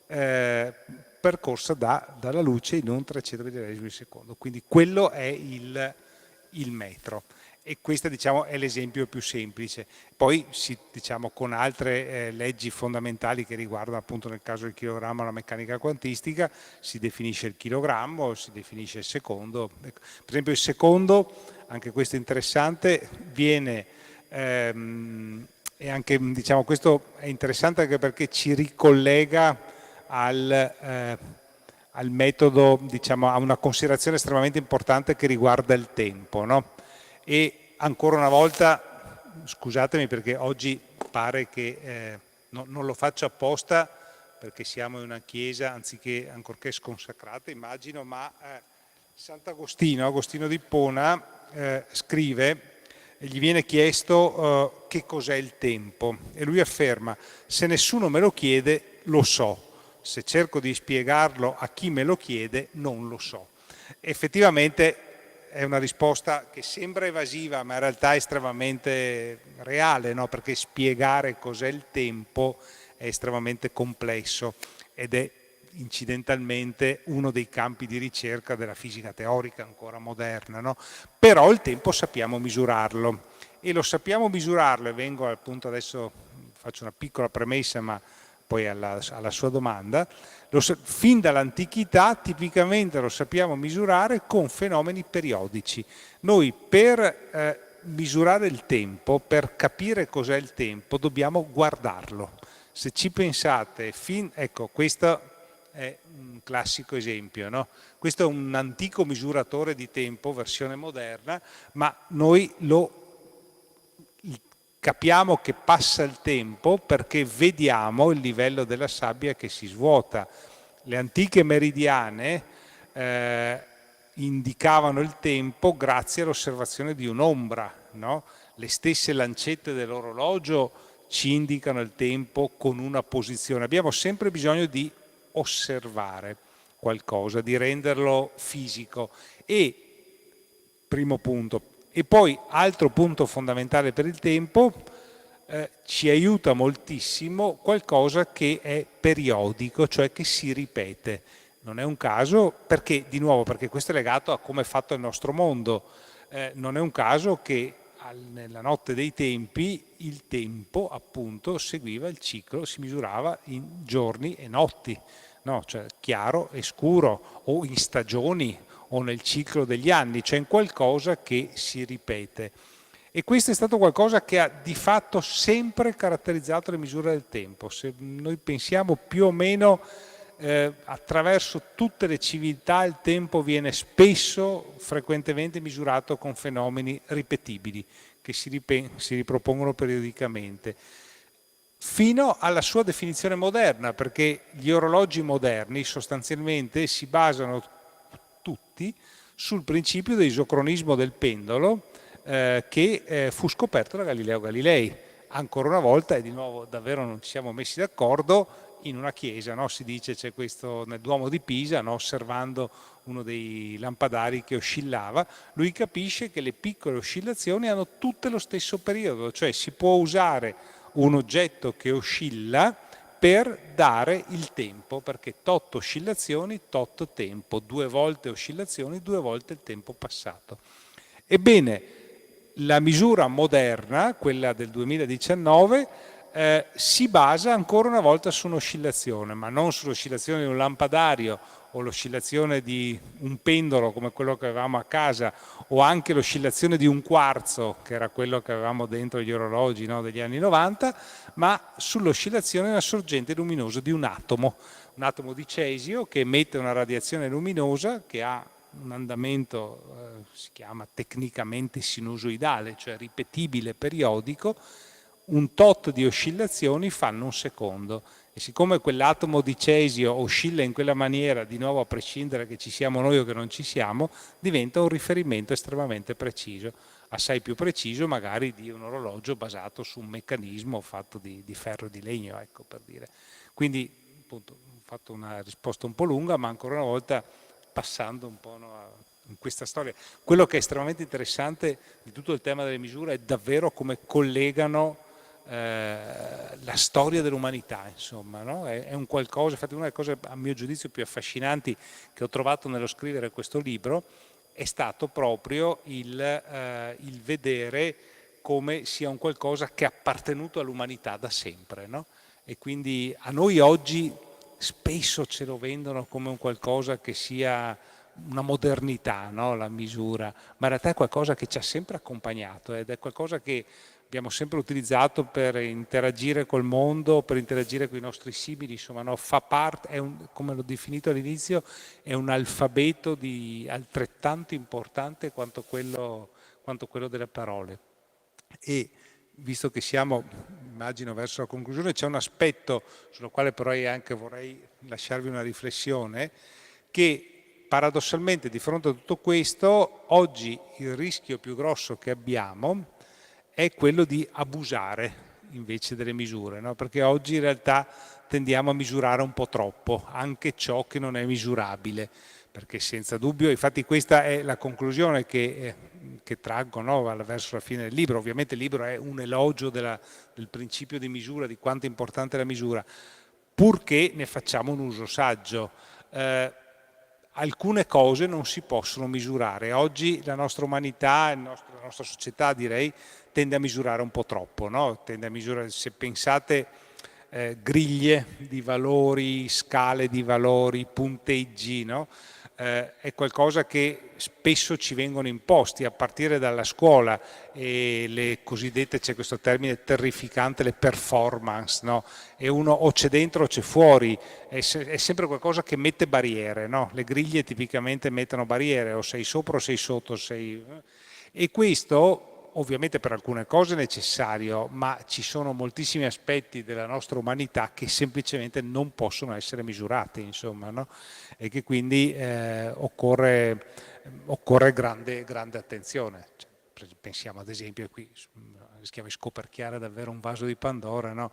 percorsa dalla luce in un 300 miliardesimo di secondo. Quindi quello è il metro e questo, diciamo, è l'esempio più semplice. Poi diciamo, con altre leggi fondamentali che riguardano appunto nel caso del chilogrammo la meccanica quantistica, si definisce il chilogrammo, si definisce il secondo. Per esempio il secondo, anche questo è interessante, viene e anche, diciamo, questo è interessante anche perché ci ricollega al metodo, diciamo, a una considerazione estremamente importante che riguarda il tempo, no? E ancora una volta, scusatemi perché oggi pare che non lo faccio apposta perché siamo in una chiesa, ancorché sconsacrata immagino, ma Sant'Agostino, Agostino d'Ippona, scrive, e gli viene chiesto che cos'è il tempo e lui afferma: se nessuno me lo chiede lo so, se cerco di spiegarlo a chi me lo chiede non lo so. Effettivamente è una risposta che sembra evasiva ma in realtà è estremamente reale, no? Perché spiegare cos'è il tempo è estremamente complesso ed è incidentalmente uno dei campi di ricerca della fisica teorica ancora moderna, no? Però il tempo sappiamo misurarlo e lo sappiamo misurarlo, e vengo al punto, adesso faccio una piccola premessa ma poi alla sua domanda, fin dall'antichità tipicamente lo sappiamo misurare con fenomeni periodici. Noi per misurare il tempo, per capire cos'è il tempo, dobbiamo guardarlo. Se ci pensate, ecco, questo è un classico esempio, no? Questo è un antico misuratore di tempo, versione moderna, ma noi capiamo che passa il tempo perché vediamo il livello della sabbia che si svuota. Le antiche meridiane indicavano il tempo grazie all'osservazione di un'ombra, no? Le stesse lancette dell'orologio ci indicano il tempo con una posizione. Abbiamo sempre bisogno di osservare qualcosa, di renderlo fisico. E primo punto. E poi altro punto fondamentale per il tempo, ci aiuta moltissimo qualcosa che è periodico, cioè che si ripete. Non è un caso, perché di nuovo, perché questo è legato a come è fatto il nostro mondo, non è un caso che nella notte dei tempi il tempo appunto seguiva il ciclo, si misurava in giorni e notti, no? Cioè chiaro e scuro, o in stagioni, o nel ciclo degli anni, cioè in qualcosa che si ripete. E questo è stato qualcosa che ha di fatto sempre caratterizzato le misure del tempo. Se noi pensiamo più o meno attraverso tutte le civiltà il tempo viene spesso, frequentemente misurato con fenomeni ripetibili che si ripropongono periodicamente, fino alla sua definizione moderna, perché gli orologi moderni sostanzialmente si basano tutti sul principio dell'isocronismo del pendolo che fu scoperto da Galileo Galilei. Ancora una volta, e di nuovo davvero non ci siamo messi d'accordo, in una chiesa, no? Si dice, c'è questo nel Duomo di Pisa, no? Osservando uno dei lampadari che oscillava, lui capisce che le piccole oscillazioni hanno tutte lo stesso periodo, cioè si può usare un oggetto che oscilla per dare il tempo, perché tot oscillazioni, tot tempo, 2 volte oscillazioni, 2 volte il tempo passato. Ebbene, la misura moderna, quella del 2019, si basa ancora una volta su un'oscillazione, ma non sull'oscillazione di un lampadario o l'oscillazione di un pendolo come quello che avevamo a casa, o anche l'oscillazione di un quarzo, che era quello che avevamo dentro gli orologi, no, degli anni 90, ma sull'oscillazione della sorgente luminosa di un atomo di cesio che emette una radiazione luminosa che ha un andamento, si chiama tecnicamente sinusoidale, cioè ripetibile, periodico. Un tot di oscillazioni fanno un secondo, e siccome quell'atomo di cesio oscilla in quella maniera, di nuovo a prescindere che ci siamo noi o che non ci siamo, diventa un riferimento estremamente preciso, assai più preciso magari di un orologio basato su un meccanismo fatto di ferro e di legno, ecco, per dire. Quindi appunto ho fatto una risposta un po' lunga, ma ancora una volta passando un po', no, in questa storia. Quello che è estremamente interessante di tutto il tema delle misure è davvero come collegano la storia dell'umanità, insomma, no? È un qualcosa, infatti una delle cose a mio giudizio più affascinanti che ho trovato nello scrivere questo libro è stato proprio il vedere come sia un qualcosa che è appartenuto all'umanità da sempre, no? E quindi a noi oggi spesso ce lo vendono come un qualcosa che sia una modernità, no? La misura, ma in realtà è qualcosa che ci ha sempre accompagnato ed è qualcosa che abbiamo sempre utilizzato per interagire col mondo, per interagire con i nostri simili, insomma, no? Fa parte, come l'ho definito all'inizio, è un alfabeto altrettanto importante quanto quello delle parole. E visto che siamo, immagino, verso la conclusione, c'è un aspetto sullo quale però anche vorrei lasciarvi una riflessione, che paradossalmente di fronte a tutto questo, oggi il rischio più grosso che abbiamo è quello di abusare invece delle misure, no? Perché oggi in realtà tendiamo a misurare un po' troppo, anche ciò che non è misurabile, perché senza dubbio, infatti questa è la conclusione che traggo, no, verso la fine del libro. Ovviamente il libro è un elogio del principio di misura, di quanto è importante la misura, purché ne facciamo un uso saggio. Alcune cose non si possono misurare. Oggi la nostra umanità, la nostra società, direi, tende a misurare un po' troppo, no? Tende a misurare, se pensate, griglie di valori, scale di valori, punteggi, no? è qualcosa che spesso ci vengono imposti a partire dalla scuola, e le cosiddette, c'è questo termine terrificante, le performance, no? E uno o c'è dentro o c'è fuori, è sempre qualcosa che mette barriere, no? Le griglie tipicamente mettono barriere, o sei sopra o sei sotto, e questo ovviamente per alcune cose è necessario, ma ci sono moltissimi aspetti della nostra umanità che semplicemente non possono essere misurati, insomma, no? E che quindi occorre grande attenzione. Pensiamo ad esempio, qui rischiamo di scoperchiare davvero un vaso di Pandora, no?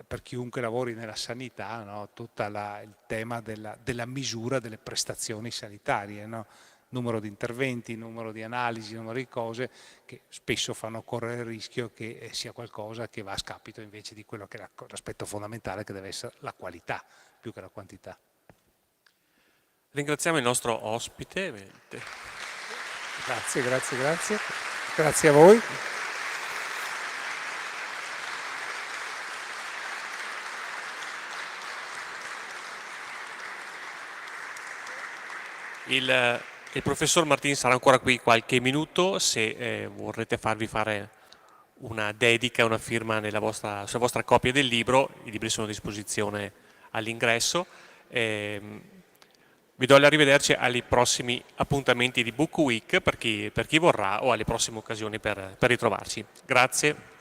Per chiunque lavori nella sanità, no? Tutto il tema della misura delle prestazioni sanitarie, no? Numero di interventi, numero di analisi, numero di cose che spesso fanno correre il rischio che sia qualcosa che va a scapito invece di quello che è l'aspetto fondamentale, che deve essere la qualità più che la quantità. Ringraziamo il nostro ospite. Grazie. Grazie a voi. Il professor Martin sarà ancora qui qualche minuto, se vorrete farvi fare una dedica, una firma sulla vostra copia del libro. I libri sono a disposizione all'ingresso. Vi do l'arrivederci ai prossimi appuntamenti di Book Week per chi vorrà, o alle prossime occasioni per ritrovarci. Grazie.